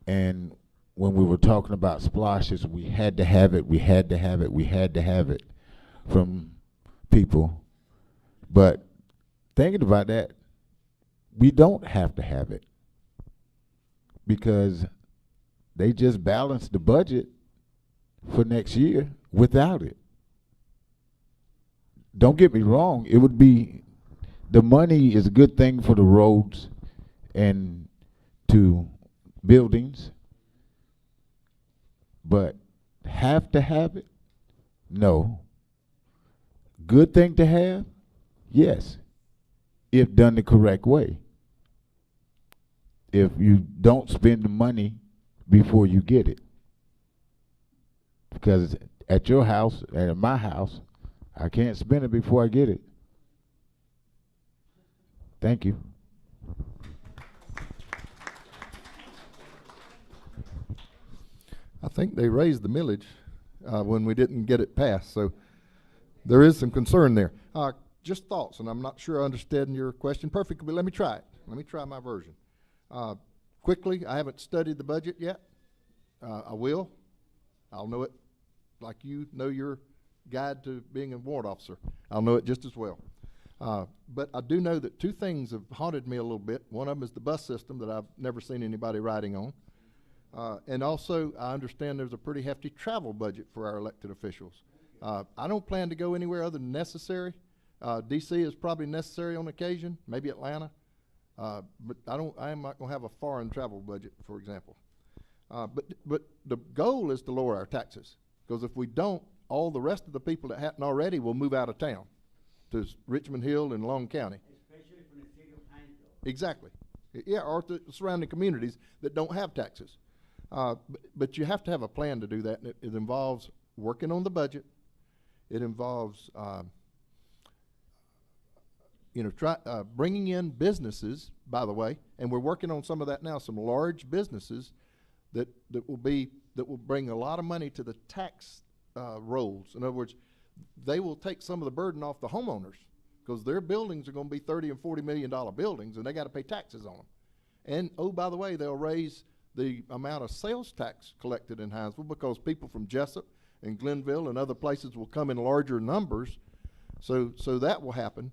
and when we were talking about splashes, we had to have it from people. But thinking about that, we don't have to have it because they just balanced the budget for next year without it. Don't get me wrong, it would be, the money is a good thing for the roads and to buildings, but have to have it? No. Good thing to have? Yes, if done the correct way. If you don't spend the money before you get it. Because at your house and at my house, I can't spend it before I get it. Thank you. I think they raised the millage when we didn't get it passed, so there is some concern there. Just thoughts, and I'm not sure I understand your question perfectly, but let me try it. Let me try my version. Quickly, I haven't studied the budget yet. I will. I'll know it like you know your guide to being a warrant officer. I'll know it just as well. But I do know that two things have haunted me a little bit. One of them is the bus system that I've never seen anybody riding on. And also, I understand there's a pretty hefty travel budget for our elected officials. I don't plan to go anywhere other than necessary. D.C. is probably necessary on occasion, maybe Atlanta. But I am not going to have a foreign travel budget, for example. But the goal is to lower our taxes, because if we don't, all the rest of the people that hadn't already will move out of town to Richmond Hill and Long County. Especially from the city of Hinesville. Exactly. Yeah, or the surrounding communities that don't have taxes. But you have to have a plan to do that, and it involves working on the budget. It involves bringing in businesses, by the way, and we're working on some of that now, some large businesses that will bring a lot of money to the tax rolls. In other words, they will take some of the burden off the homeowners, because their buildings are going to be $30 and $40 million buildings, and they got to pay taxes on them. And oh, by the way, they'll raise the amount of sales tax collected in Hinesville, because people from Jessup and Glenville and other places will come in larger numbers. So that will happen.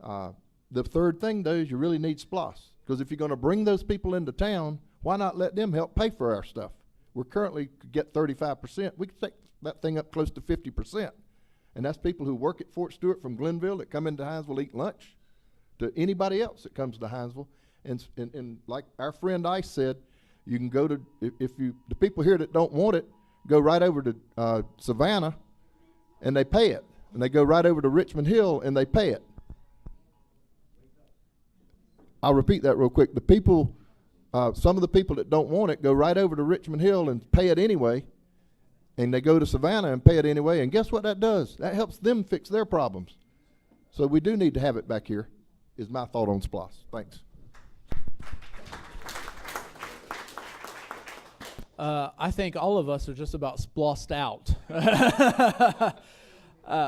The third thing, though, is you really need SPLOS, because if you're going to bring those people into town, why not let them help pay for our stuff? We're currently get 35%. We could take that thing up close to 50%. And that's people who work at Fort Stewart from Glenville that come into Hinesville, eat lunch, to anybody else that comes to Hinesville. And like our friend Ice said, you can go to, the people here that don't want it, go right over to Savannah and they pay it. And they go right over to Richmond Hill and they pay it. I'll repeat that real quick. The people, some of the people that don't want it go right over to Richmond Hill and pay it anyway. And they go to Savannah and pay it anyway. And guess what that does? That helps them fix their problems. So we do need to have it back here, is my thought on SPLOS. Thanks. I think all of us are just about splossed out.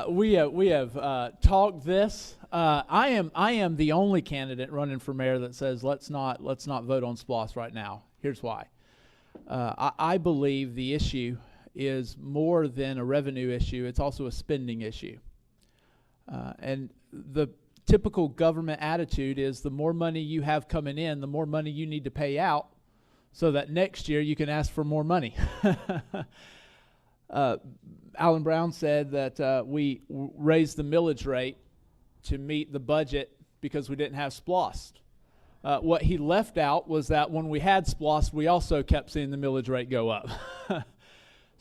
We have talked this. I am the only candidate running for mayor that says let's not vote on SPLOS right now. Here's why. I believe the issue is more than a revenue issue. It's also a spending issue. And the typical government attitude is the more money you have coming in, the more money you need to pay out, so that next year you can ask for more money. Alan Brown said that we raised the millage rate to meet the budget because we didn't have SPLOS. What he left out was that when we had SPLOS, we also kept seeing the millage rate go up.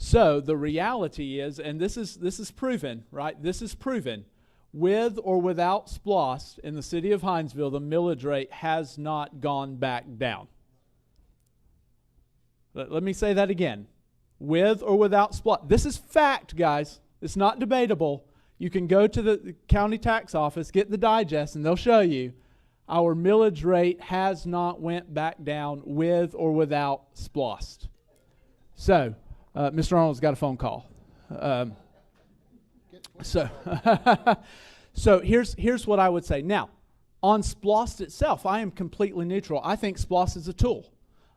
So the reality is, and this is proven, right? This is proven. With or without SPLOS in the city of Hinesville, the millage rate has not gone back down. Let me say that again. With or without SPLOS. This is fact, guys. It's not debatable. You can go to the county tax office, get the digest, and they'll show you our millage rate has not went back down with or without SPLOS. So, Mr. Arnold's got a phone call. So here's what I would say. Now, on SPLOS itself, I am completely neutral. I think SPLOS is a tool.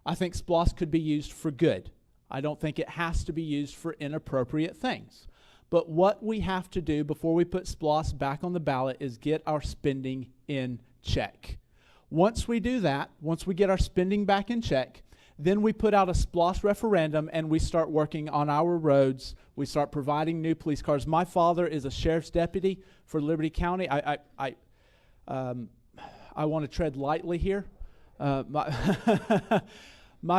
I think SPLOS could be used for good. I don't think it has to be used for inappropriate things. But what we have to do before we put SPLOS back on the ballot is get our spending in check. Once we do that, once we get our spending back in check, then we put out a SPLOST referendum and we start working on our roads. We start providing new police cars. My father is a sheriff's deputy for Liberty County. I want to tread lightly here. My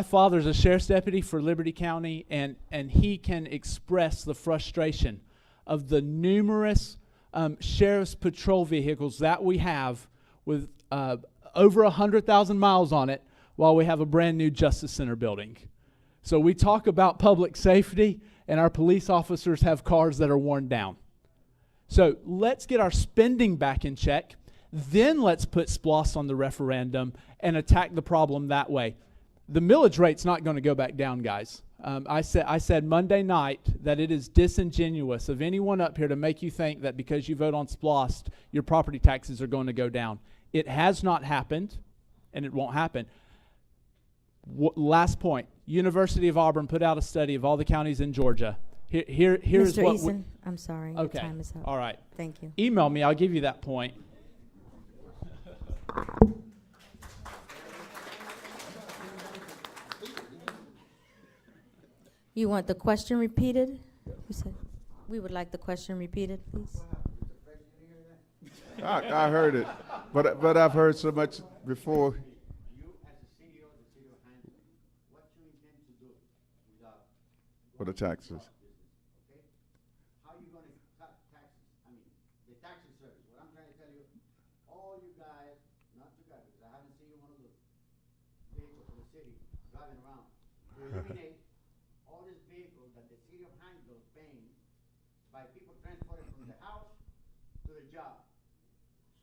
father's a sheriff's deputy for Liberty County, and he can express the frustration of the numerous sheriff's patrol vehicles that we have with over 100,000 miles on it, while we have a brand new Justice Center building. So we talk about public safety, and our police officers have cars that are worn down. So let's get our spending back in check. Then let's put SPLOST on the referendum and attack the problem that way. The millage rate's not going to go back down, guys. I said Monday night that it is disingenuous of anyone up here to make you think that because you vote on SPLOST, your property taxes are going to go down. It has not happened, and it won't happen. Last point. University of Auburn put out a study of all the counties in Georgia. Here's Mr. what Eason, I'm sorry. Your Okay. time is up. All right. Thank you. Email me. I'll give you that point. You want the question repeated? You said we would like the question repeated, please. I heard it, but I've heard so much before. You, as the CEO of the city of Hinesville, what you intend to do without For the taxes. okay? How you gonna cut taxes? I mean, the taxi service. What I'm trying to tell you, all you guys, not you guys, because I haven't seen one of those vehicles in the city driving around. To eliminate all these vehicles that the city of Hinesville is paying by people transported from the house to the job.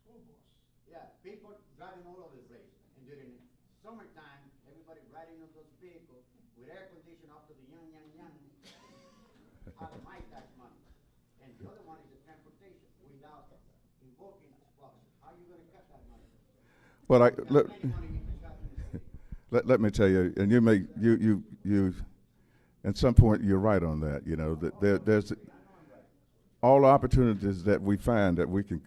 School bus. Yeah, people driving all over the place. And during summertime, everybody riding on those vehicles with air conditioning up to the young out of my tax money. And the other one is the transportation without invoking the SPLOST. How are you gonna cut that money? Well, There's plenty money you can cut in the city. let me tell you, and you at some point you're right on that. You know that there's all opportunities that we find that we can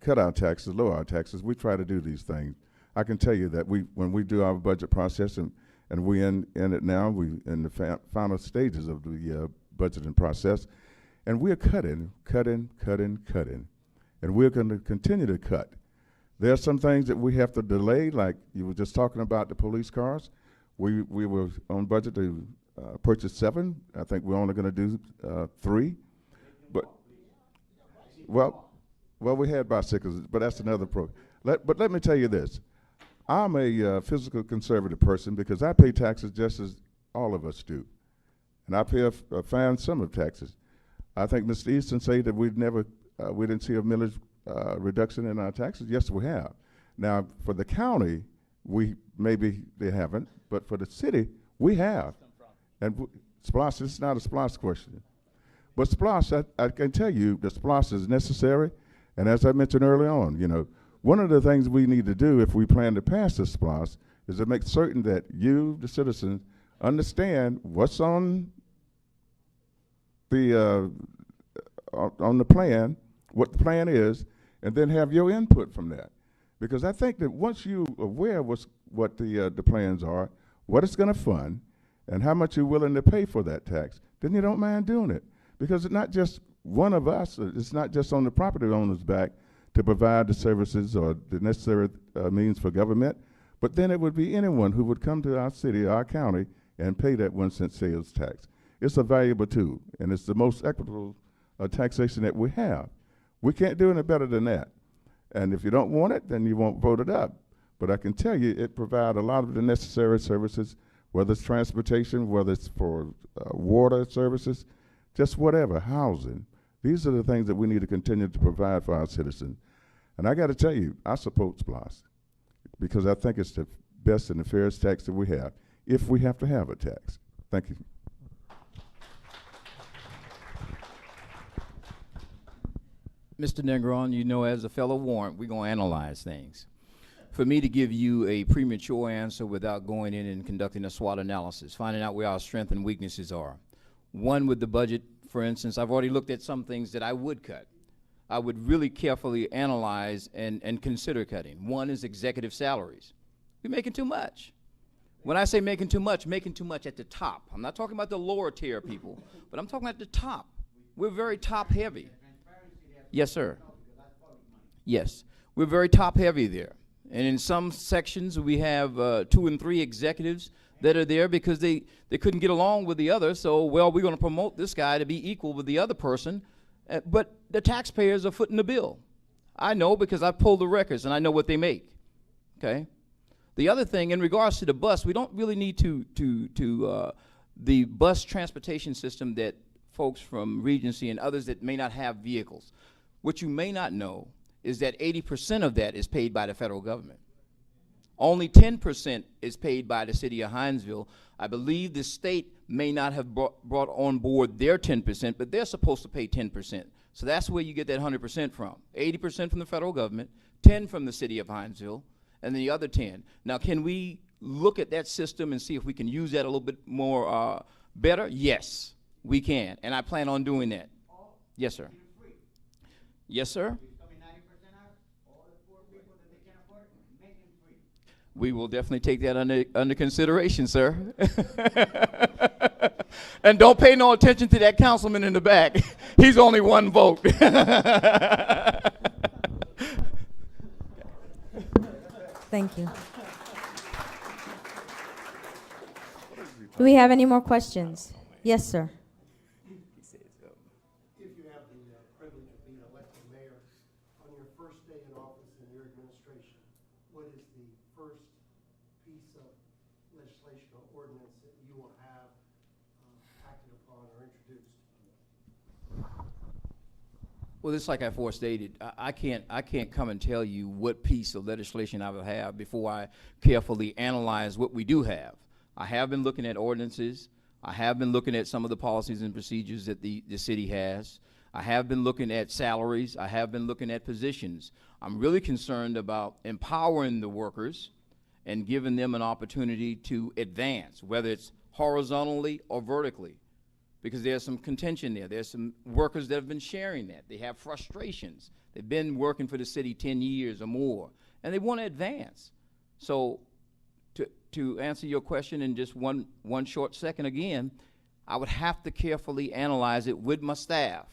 cut our taxes, lower our taxes. We try to do these things. I can tell you that when we do our budget process, and we in it now, we in the final stages of the budgeting process, and we're cutting, and we're going to continue to cut. There are some things that we have to delay, like you were just talking about the police cars. We were on budget to purchase 7. I think we're only going to do 3. But well, we had bicycles, but that's another program. But let me tell you this. I'm a fiscal conservative person because I pay taxes just as all of us do. And I pay a fine sum of taxes. I think Mr. Easton said that we didn't see a millage reduction in our taxes. Yes, we have. Now, for the county, maybe they haven't, but for the city, we have. And SPLOST, this is not a SPLOST question. But SPLOST, I can tell you that SPLOST is necessary. And as I mentioned early on, you know, one of the things we need to do if we plan to pass this SPLOST is to make certain that you, the citizens, understand what's on the plan, what the plan is, and then have your input from that. Because I think that once you're aware of what the plans are, what it's going to fund, and how much you're willing to pay for that tax, then you don't mind doing it. Because it's not just one of us, it's not just on the property owner's back to provide the services or the necessary means for government, but then it would be anyone who would come to our city, our county, and pay that 1 cent sales tax. It's a valuable tool, and it's the most equitable taxation that we have. We can't do any better than that. And if you don't want it, then you won't vote it up. But I can tell you it provides a lot of the necessary services, whether it's transportation, whether it's for water services, just whatever, housing. These are the things that we need to continue to provide for our citizens. And I got to tell you, I support SPLOST because I think it's the best and the fairest tax that we have, if we have to have a tax. Thank you. Mr. Negron, you know, as a fellow warrant, we're going to analyze things. For me to give you a premature answer without going in and conducting a SWOT analysis, finding out where our strengths and weaknesses are. One, with the budget, for instance, I've already looked at some things that I would cut. I would really carefully analyze and consider cutting. One is executive salaries. We're making too much. When I say making too much at the top. I'm not talking about the lower tier people, but I'm talking about the top. We're very top heavy. Yes, sir. Yes, we're very top heavy there. And in some sections, we have 2 and 3 executives that are there because they couldn't get along with the other. So, well, we're going to promote this guy to be equal with the other person. But the taxpayers are footing the bill. I know because I pulled the records and I know what they make. Okay. The other thing, in regards to the bus, we don't really need the bus transportation system that folks from Regency and others that may not have vehicles. What you may not know is that 80% of that is paid by the federal government. Only 10% is paid by the city of Hinesville. I believe the state may not have brought on board their 10%, but they're supposed to pay 10%. So that's where you get that 100% from. 80% from the federal government, 10 from the city of Hinesville, and then the other 10. Now, can we look at that system and see if we can use that a little bit more better? Yes, we can, and I plan on doing that. Yes, sir. Yes, sir. We will definitely take that under consideration, sir. And don't pay no attention to that councilman in the back. He's only one vote. Thank you. Do we have any more questions? Yes, sir. If you have the privilege of being elected mayor, on your first day in office in your administration, what is the first piece of legislation or ordinance that you will have acted upon or introduced? Well, it's like I forestated. I can't come and tell you what piece of legislation I will have before I carefully analyze what we do have. I have been looking at ordinances. I have been looking at some of the policies and procedures that the city has. I have been looking at salaries. I have been looking at positions. I'm really concerned about empowering the workers and giving them an opportunity to advance, whether it's horizontally or vertically, because there's some contention there. There's some workers that have been sharing that. They have frustrations. They've been working for the city 10 years or more, and they want to advance. So to answer your question in just one short second again, I would have to carefully analyze it with my staff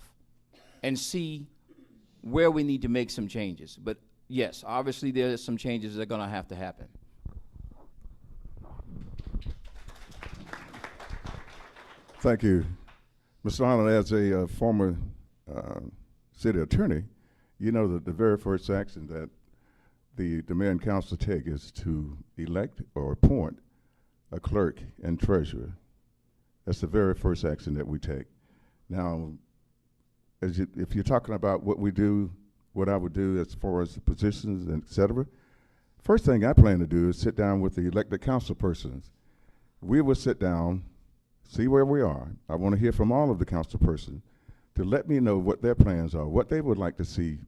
and see where we need to make some changes. But yes, obviously there are some changes that are going to have to happen. Thank you. Mr. Arnold, as a former city attorney, you know that the very first action that the mayor and council take is to elect or appoint a clerk and treasurer. That's the very first action that we take. Now, if you're talking about what we do, what I would do as far as the positions and et cetera, first thing I plan to do is sit down with the elected council persons. We will sit down, see where we are. I want to hear from all of the council persons to let me know what their plans are, what they would like to see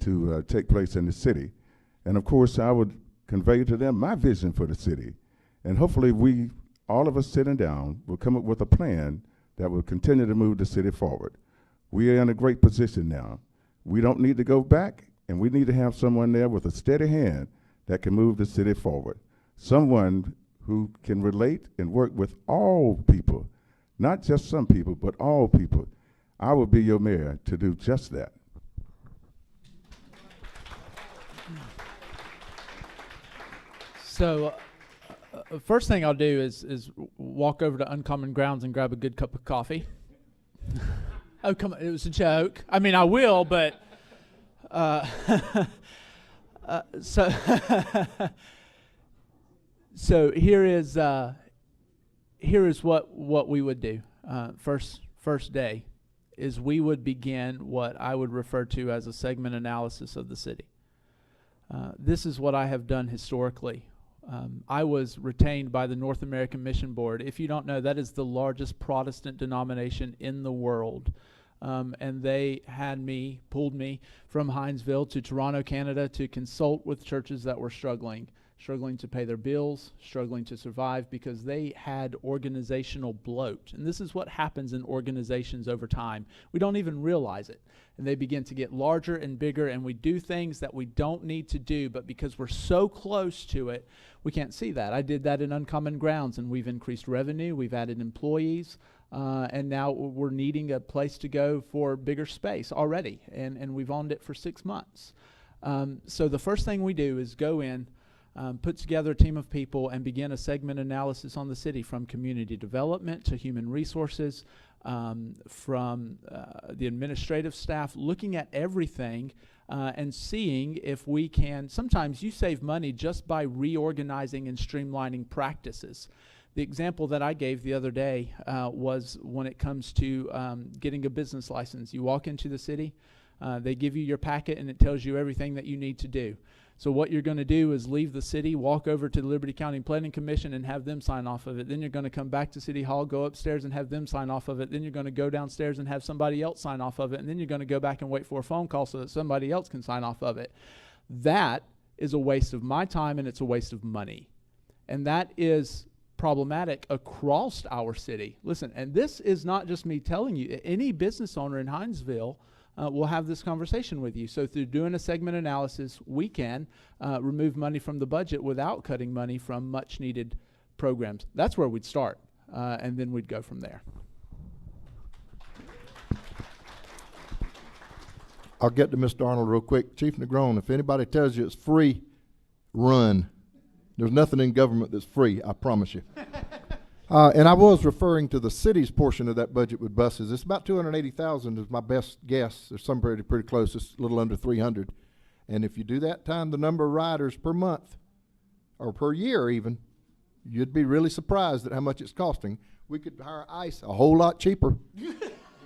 to take place in the city. And of course, I would convey to them my vision for the city. And hopefully all of us sitting down, will come up with a plan that will continue to move the city forward. We are in a great position now. We don't need to go back, and we need to have someone there with a steady hand that can move the city forward. Someone who can relate and work with all people, not just some people, but all people. I will be your mayor to do just that. So, first thing I'll do is walk over to Uncommon Grounds and grab a good cup of coffee. Oh, come on, it was a joke. I mean, I will, but so here is what we would do. First day is we would begin what I would refer to as a segment analysis of the city. This is what I have done historically. I was retained by the North American Mission Board. If you don't know, that is the largest Protestant denomination in the world. And they pulled me from Hinesville to Toronto, Canada, to consult with churches that were struggling struggling to pay their bills, struggling to survive because they had organizational bloat. And this is what happens in organizations over time. We don't even realize it. And they begin to get larger and bigger, and we do things that we don't need to do, but because we're so close to it, we can't see that. I did that in Uncommon Grounds, and we've increased revenue, we've added employees, and now we're needing a place to go for bigger space already, and we've owned it for 6 months. So the first thing we do is go in, put together a team of people and begin a segment analysis on the city, from community development to human resources, from the administrative staff, looking at everything and seeing if we can. Sometimes you save money just by reorganizing and streamlining practices. The example that I gave the other day was when it comes to getting a business license. You walk into the city, they give you your packet, and it tells you everything that you need to do. So what you're going to do is leave the city, walk over to the Liberty County Planning Commission and have them sign off of it. Then you're going to come back to City Hall, go upstairs and have them sign off of it. Then you're going to go downstairs and have somebody else sign off of it. And then you're going to go back and wait for a phone call so that somebody else can sign off of it. That is a waste of my time, and it's a waste of money. And that is problematic across our city. Listen, and this is not just me telling you. Any business owner in Hinesville will have this conversation with you. So through doing a segment analysis, we can remove money from the budget without cutting money from much needed programs. That's where we'd start, and then we'd go from there. I'll get to Mr. Arnold real quick. Chief Negron, if anybody tells you it's free, run. There's nothing in government that's free, I promise you. And I was referring to the city's portion of that budget with buses. It's about 280,000 is my best guess. There's some pretty close. It's a little under 300. And if you do that time the number of riders per month, or per year even, you'd be really surprised at how much it's costing. We could hire ICE a whole lot cheaper.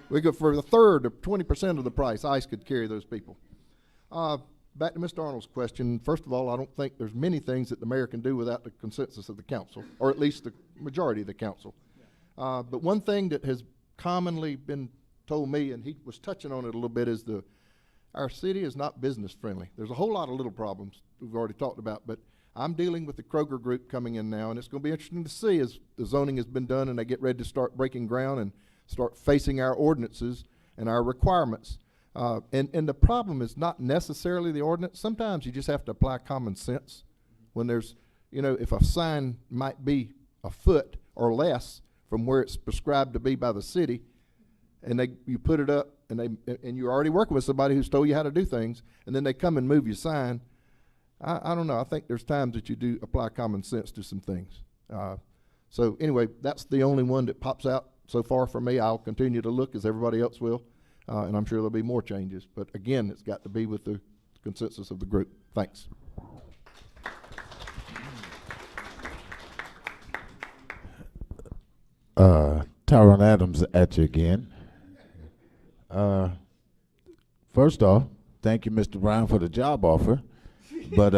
We could, for a third or 20% of the price, ICE could carry those people. Back to Mr. Arnold's question. First of all, I don't think there's many things that the mayor can do without the consensus of the council, or at least the majority of the council. But one thing that has commonly been told me, and he was touching on it a little bit, is our city is not business friendly. There's a whole lot of little problems we've already talked about, but I'm dealing with the Kroger group coming in now, and it's going to be interesting to see as the zoning has been done and they get ready to start breaking ground and start facing our ordinances and our requirements. And the problem is not necessarily the ordinance. Sometimes you just have to apply common sense. When there's, if a sign might be a foot or less from where it's prescribed to be by the city, and you put it up, and you're already working with somebody who's told you how to do things, and then they come and move your sign. I don't know. I think there's times that you do apply common sense to some things. So anyway, that's the only one that pops out so far for me. I'll continue to look as everybody else will. And I'm sure there'll be more changes. But again, it's got to be with the consensus of the group. Thanks. Tyrone Adams at you again. First off, thank you, Mr. Brown, for the job offer. But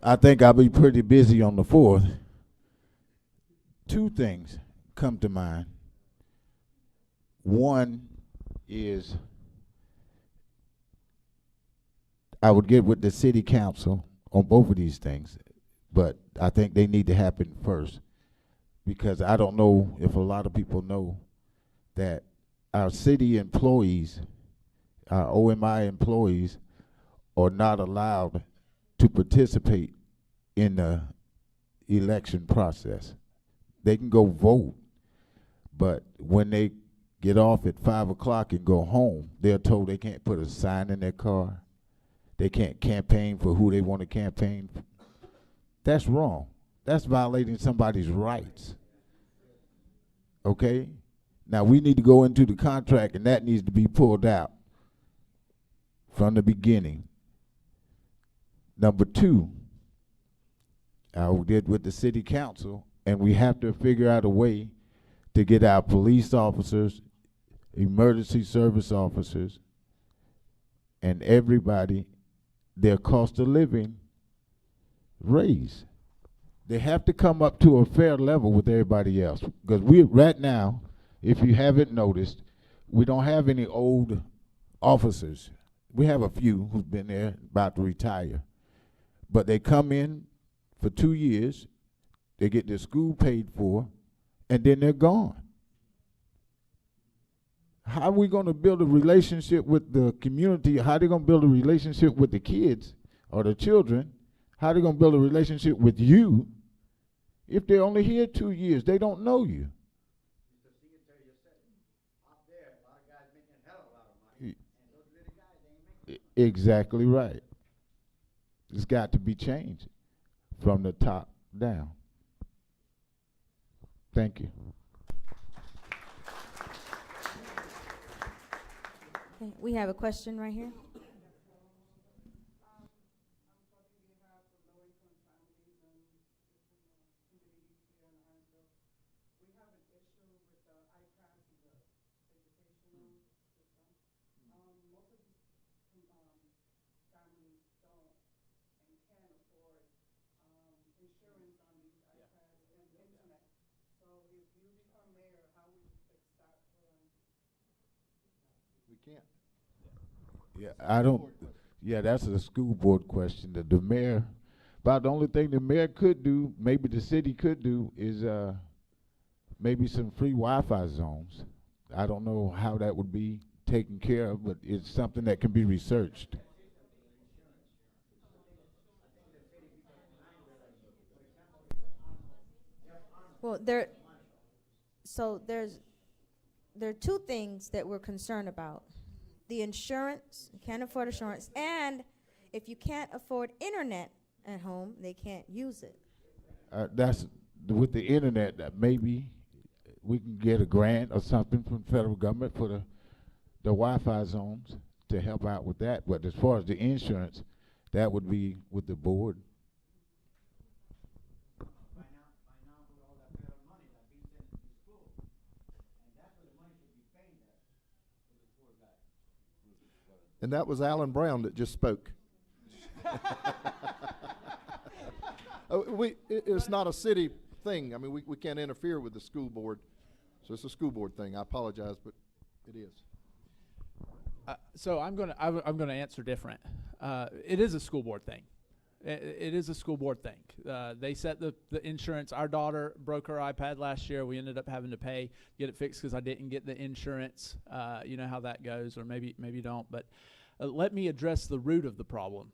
I think I'll be pretty busy on the 4th. Two things come to mind. One is I would get with the city council on both of these things, but I think they need to happen first, because I don't know if a lot of people know that our city employees, our OMI employees, are not allowed to participate in the election process. They can go vote, but when they get off at 5 o'clock and go home, they're told they can't put a sign in their car. They can't campaign for who they want to campaign for. That's wrong. That's violating somebody's rights. Okay? Now we need to go into the contract, and that needs to be pulled out from the beginning. Number two, I did with the city council, and we have to figure out a way to get our police officers, emergency service officers, and everybody their cost of living raised. They have to come up to a fair level with everybody else. Because right now, if you haven't noticed, we don't have any old officers. We have a few who've been there about to retire. But they come in for 2 years, they get their school paid for, and then they're gone. How are we going to build a relationship with the community? How are they going to build a relationship with the kids or the children? How are they going to build a relationship with you if they're only here 2 years? They don't know you. Mr. Secretary, you said up there, a lot of guys making a hell of a lot of money, and those little guys, they ain't making Exactly right. It's got to be changed from the top down. Thank you. Okay, we have a question right here. We can't. Yeah, I don't. Yeah, that's a school board question. The mayor, about the only thing the mayor could do, maybe the city could do, is maybe some free Wi-Fi zones. I don't know how that would be taken care of, but it's something that can be researched. Well, there are two things that we're concerned about. The insurance, you can't afford insurance, and if you can't afford internet at home, they can't use it. That's with the internet, that maybe we can get a grant or something from the federal government for the Wi-Fi zones to help out with that. But as far as the insurance, that would be with the board. By now, with all that federal money that's being sent to the school, and that's where the money should be paying that for the poor guy. And that was Alan Brown that just spoke. It's not a city thing. I mean, we can't interfere with the school board. So it's a school board thing. I apologize, but it is. So I'm gonna answer different. It is a school board thing. It is a school board thing. They set the insurance. Our daughter broke her iPad last year. We ended up having to get it fixed because I didn't get the insurance. You know how that goes, or maybe you don't. But let me address the root of the problem.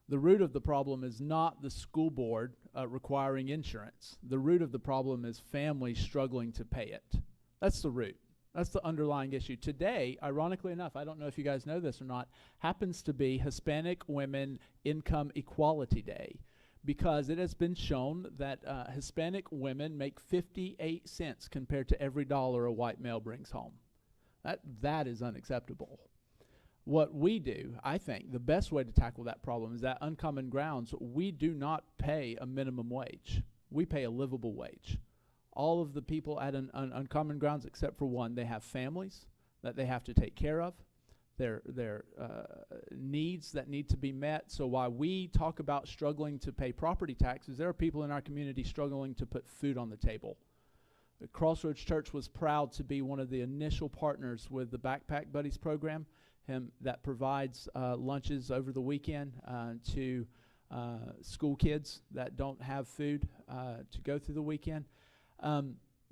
The root of the problem is not the school board requiring insurance. The root of the problem is families struggling to pay it. That's the root. That's the underlying issue. Today, ironically enough, I don't know if you guys know this or not, happens to be Hispanic Women Income Equality Day, because it has been shown that Hispanic women make 58 cents compared to every dollar a white male brings home. That is unacceptable. What we do, I think, the best way to tackle that problem is that Uncommon Grounds, we do not pay a minimum wage. We pay a livable wage. All of the people at Uncommon Grounds, except for one, they have families that they have to take care of, their needs that need to be met. So while we talk about struggling to pay property taxes, there are people in our community struggling to put food on the table. The Crossroads Church was proud to be one of the initial partners with the Backpack Buddies program, that provides lunches over the weekend to school kids that don't have food to go through the weekend.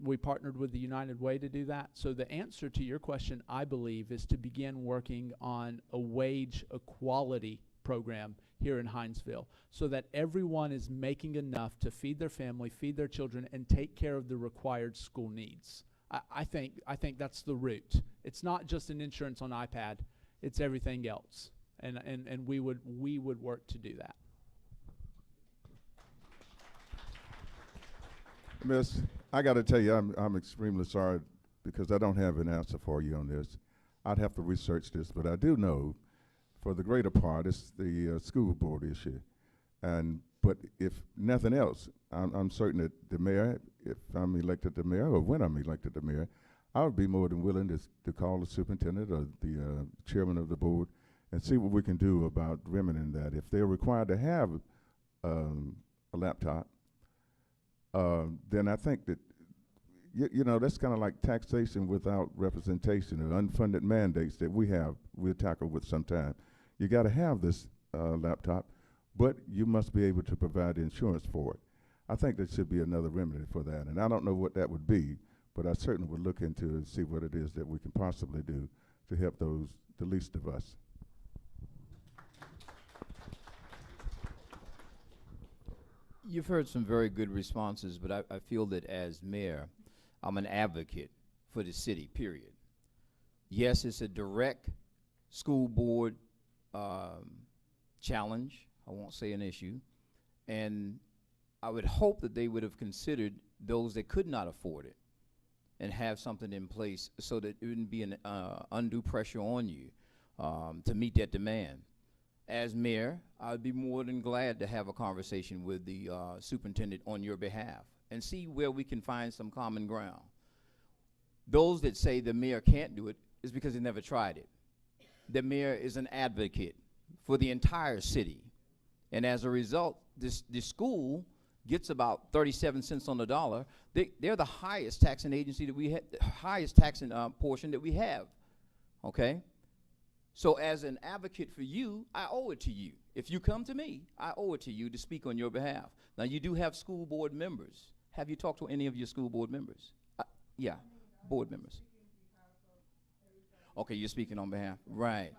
We partnered with the United Way to do that. So the answer to your question, I believe, is to begin working on a wage equality program here in Hinesville so that everyone is making enough to feed their family, feed their children, and take care of the required school needs. I think that's the root. It's not just an insurance on iPad. It's everything else. And we would work to do that. Miss, I got to tell you, I'm extremely sorry because I don't have an answer for you on this. I'd have to research this, but I do know, for the greater part, it's the school board issue. But if nothing else, I'm certain that the mayor, if I'm elected the mayor, or when I'm elected the mayor, I would be more than willing to call the superintendent or the chairman of the board and see what we can do about remedying that. If they're required to have a laptop, then I think that, you know, that's kind of like taxation without representation or unfunded mandates that we'll tackle with sometime. You got to have this laptop, but you must be able to provide insurance for it. I think there should be another remedy for that, and I don't know what that would be, but I certainly would look into and see what it is that we can possibly do to help those, the least of us. You've heard some very good responses, but I feel that as mayor, I'm an advocate for the city, period. Yes, it's a direct school board challenge. I won't say an issue. And I would hope that they would have considered those that could not afford it and have something in place so that it wouldn't be an undue pressure on you to meet that demand. As mayor, I'd be more than glad to have a conversation with the superintendent on your behalf and see where we can find some common ground. Those that say the mayor can't do it is because they never tried it. The mayor is an advocate for the entire city. And as a result, this school gets about 37 cents on the dollar. They're the highest taxing agency that we have, the highest taxing portion that we have, okay? So as an advocate for you, I owe it to you. If you come to me, I owe it to you to speak on your behalf. Now, you do have school board members. Have you talked to any of your school board members? Yeah, board members. Okay, you're speaking on behalf, right.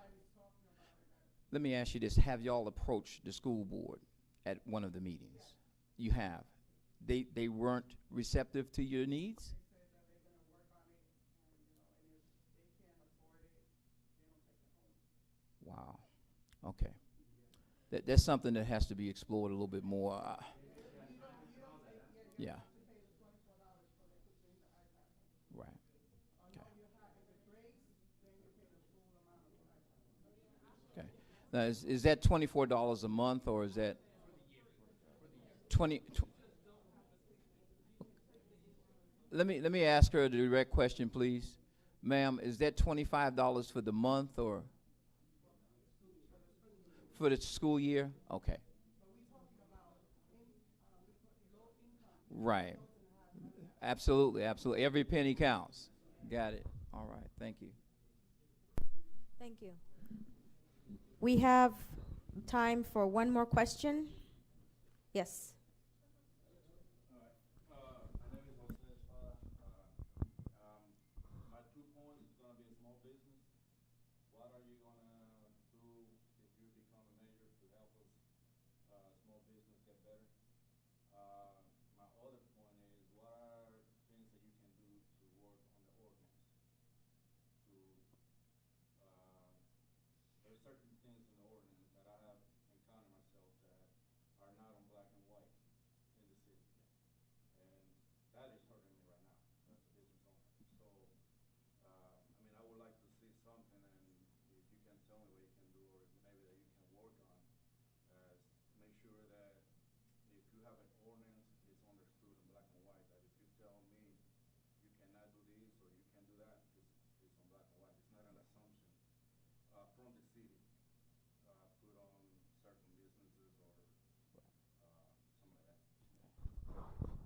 Let me ask you this. Have y'all approached the school board at one of the meetings? You have. They weren't receptive to your needs? Wow. Okay. That's something that has to be explored a little bit more. Yeah. Right. Okay. Okay. Now, is that $24 a month, or is that 20? Let me ask her a direct question, please. Ma'am, is that $25 for the month or for the school year? Okay. Right. Absolutely, absolutely. Every penny counts. Got it. All right. Thank you. Thank you. We have time for one more question. Yes.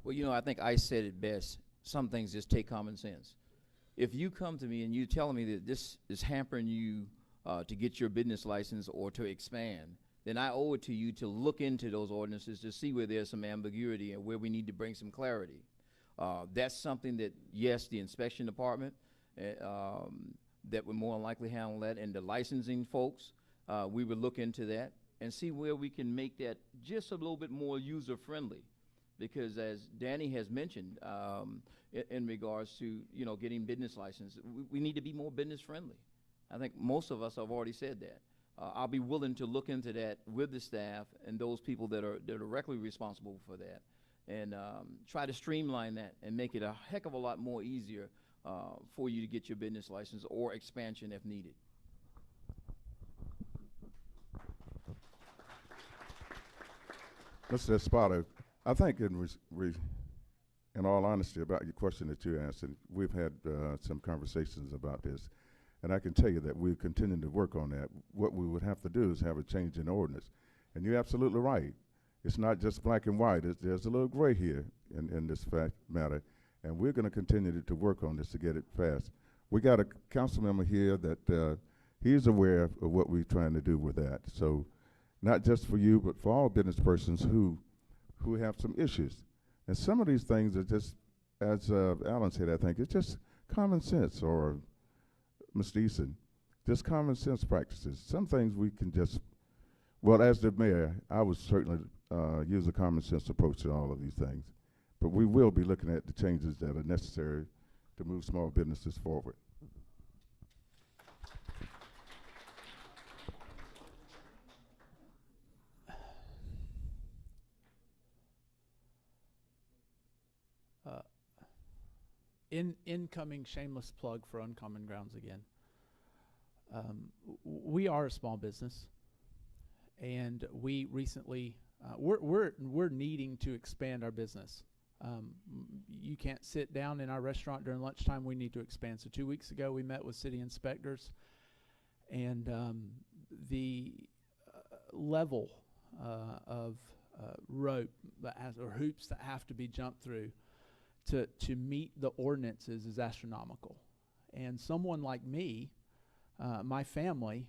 Well, you know, I think I said it best. Some things just take common sense. If you come to me and you tell me that this is hampering you to get your business license or to expand, then I owe it to you to look into those ordinances to see where there's some ambiguity and where we need to bring some clarity. That's something that, yes, the inspection department that would more than likely handle that, and the licensing folks, we would look into that and see where we can make that just a little bit more user-friendly. Because as Danny has mentioned, in regards to, you know, getting business license, we need to be more business friendly. I think most of us have already said that. I'll be willing to look into that with the staff and those people that are directly responsible for that, and try to streamline that and make it a heck of a lot more easier for you to get your business license or expansion if needed. Mr. Espada, I think in all honesty about your question that you asked, and we've had some conversations about this, and I can tell you that we're continuing to work on that. What we would have to do is have a change in ordinance. And you're absolutely right. It's not just black and white. There's a little gray here in this matter, and we're going to continue to work on this to get it passed. We got a council member here that he's aware of what we're trying to do with that. So not just for you, but for all business persons who have some issues. And some of these things are just, as Alan said, I think, it's just common sense, or Mr. Eason, just common sense practices. Some things we can just, well, as the mayor, I would certainly use a common sense approach to all of these things. But we will be looking at the changes that are necessary to move small businesses forward. Incoming shameless plug for Uncommon Grounds again. We are a small business, and we recently we're needing to expand our business. You can't sit down in our restaurant during lunchtime. We need to expand. So 2 weeks ago, we met with city inspectors, and the level of rope that has, or hoops that have to be jumped through to meet the ordinances is astronomical. And someone like me, my family,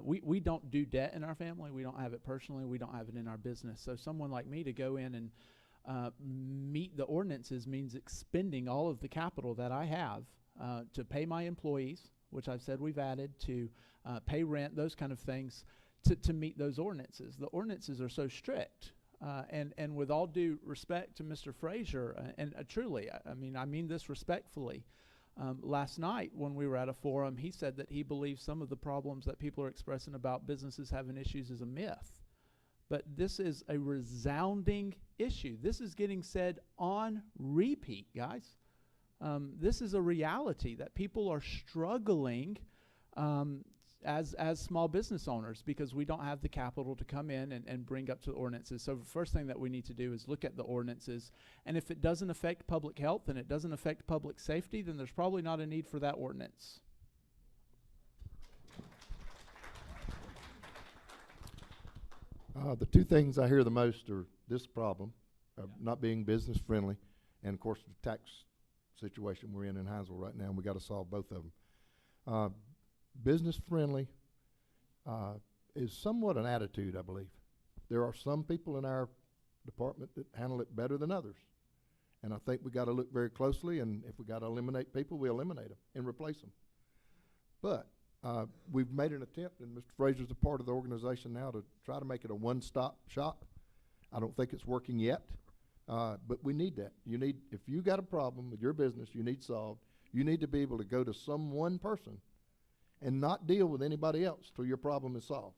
we don't do debt in our family. We don't have it personally. We don't have it in our business. So someone like me to go in and meet the ordinances means expending all of the capital that I have to pay my employees, which I've said we've added, to pay rent, those kind of things, to meet those ordinances. The ordinances are so strict. And with all due respect to Mr. Frazier, and truly, I mean this respectfully, last night when we were at a forum, he said that he believes some of the problems that people are expressing about businesses having issues is a myth. But this is a resounding issue. This is getting said on repeat, guys. This is a reality that people are struggling as small business owners because we don't have the capital to come in and bring up to the ordinances. So the first thing that we need to do is look at the ordinances. And if it doesn't affect public health and it doesn't affect public safety, then there's probably not a need for that ordinance. The two things I hear the most are this problem of not being business friendly, and of course the tax situation we're in Hinesville right now, and we got to solve both of them. Business friendly is somewhat an attitude, I believe. There are some people in our department that handle it better than others, and I think we got to look very closely, and if we got to eliminate people, we eliminate them and replace them. But we've made an attempt, and Mr. Frazier's a part of the organization now, to try to make it a one-stop shop. I don't think it's working yet, but we need that. You need, if you got a problem with your business you need solved, you need to be able to go to some one person and not deal with anybody else till your problem is solved.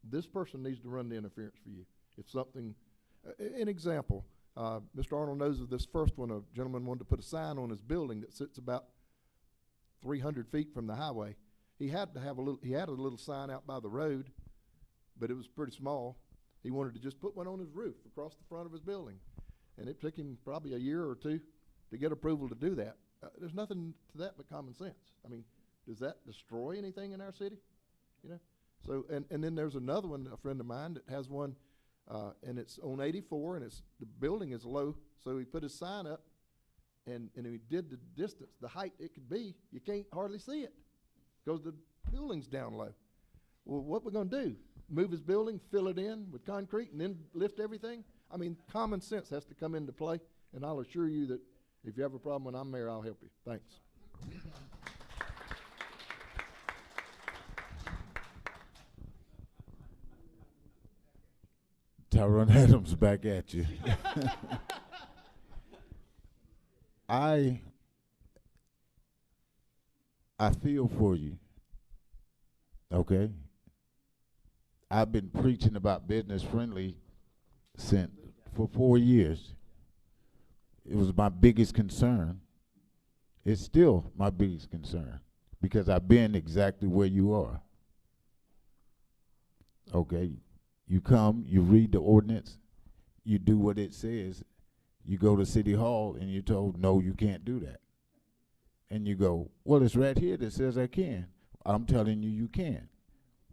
This person needs to run the interference for you. If something, an example, Mr. Arnold knows of this first one. A gentleman wanted to put a sign on his building that sits about 300 feet from the highway. He had a little sign out by the road, but it was pretty small. He wanted to just put one on his roof across the front of his building. And it took him probably a year or two to get approval to do that. There's nothing to that but common sense. I mean, does that destroy anything in our city? You know? So, and then there's another one, a friend of mine that has one, and it's on 84, and the building is low, so he put his sign up, and he did the distance, the height it could be. You can't hardly see it because the building's down low. Well, what we're going to do? Move his building, fill it in with concrete, and then lift everything? I mean, common sense has to come into play, and I'll assure you that if you have a problem when I'm mayor, I'll help you. Thanks. Tyrone Adams back at you. I feel for you, okay? I've been preaching about business friendly for 4 years. It was my biggest concern. It's still my biggest concern because I've been exactly where you are. Okay, you come, you read the ordinance, you do what it says, you go to City Hall and you're told, no, you can't do that. And you go, well, it's right here that says I can. I'm telling you, you can.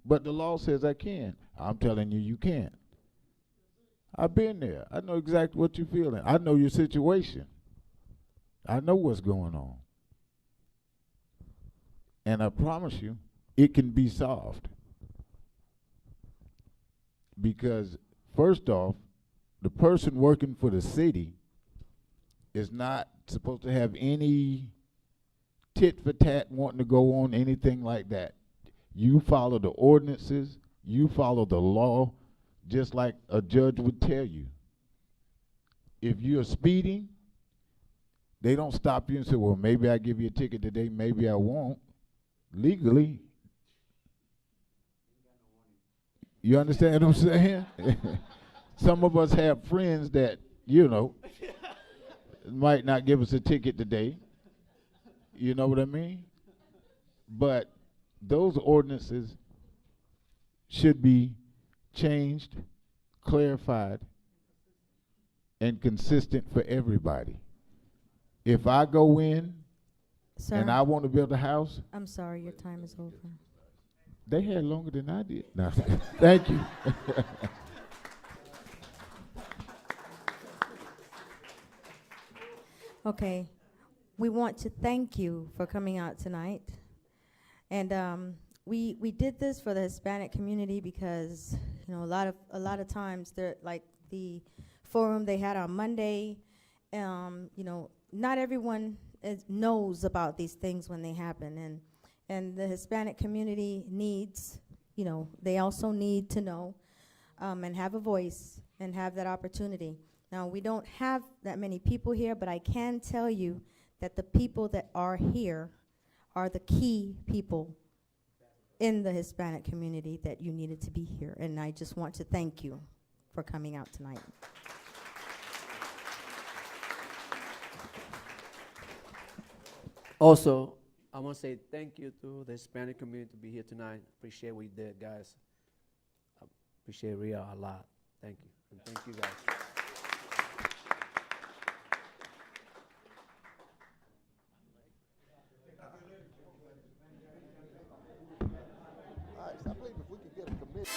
But the law says I can. I'm telling you, you can't. I've been there. I know exactly what you're feeling. I know your situation. I know what's going on. And I promise you, it can be solved. because first off, the person working for the city is not supposed to have any tit for tat wanting to go on anything like that. You follow the ordinances, you follow the law, just like a judge would tell you. If you're speeding, they don't stop you and say, well, maybe I give you a ticket today, maybe I won't. Legally, you understand what I'm saying? Some of us have friends that, you know, might not give us a ticket today. You know what I mean? But those ordinances should be changed, clarified, and consistent for everybody. If I go in Sir, and I want to build a house, I'm sorry, your time is over. they had longer than I did. No, thank you. Okay, we want to thank you for coming out tonight. And we did this for the Hispanic community because, you know, a lot of times they're like the forum they had on Monday, you know, not everyone knows about these things when they happen, and the Hispanic community needs, you know, they also need to know and have a voice and have that opportunity. Now, we don't have that many people here, but I can tell you that the people that are here are the key people in the Hispanic community that you needed to be here. And I just want to thank you for coming out tonight. Also, I want to say thank you to the Hispanic community to be here tonight. Appreciate what you did, guys. I appreciate Ria a lot. Thank you. And thank you, guys. All right, so I believe if we could get a committee.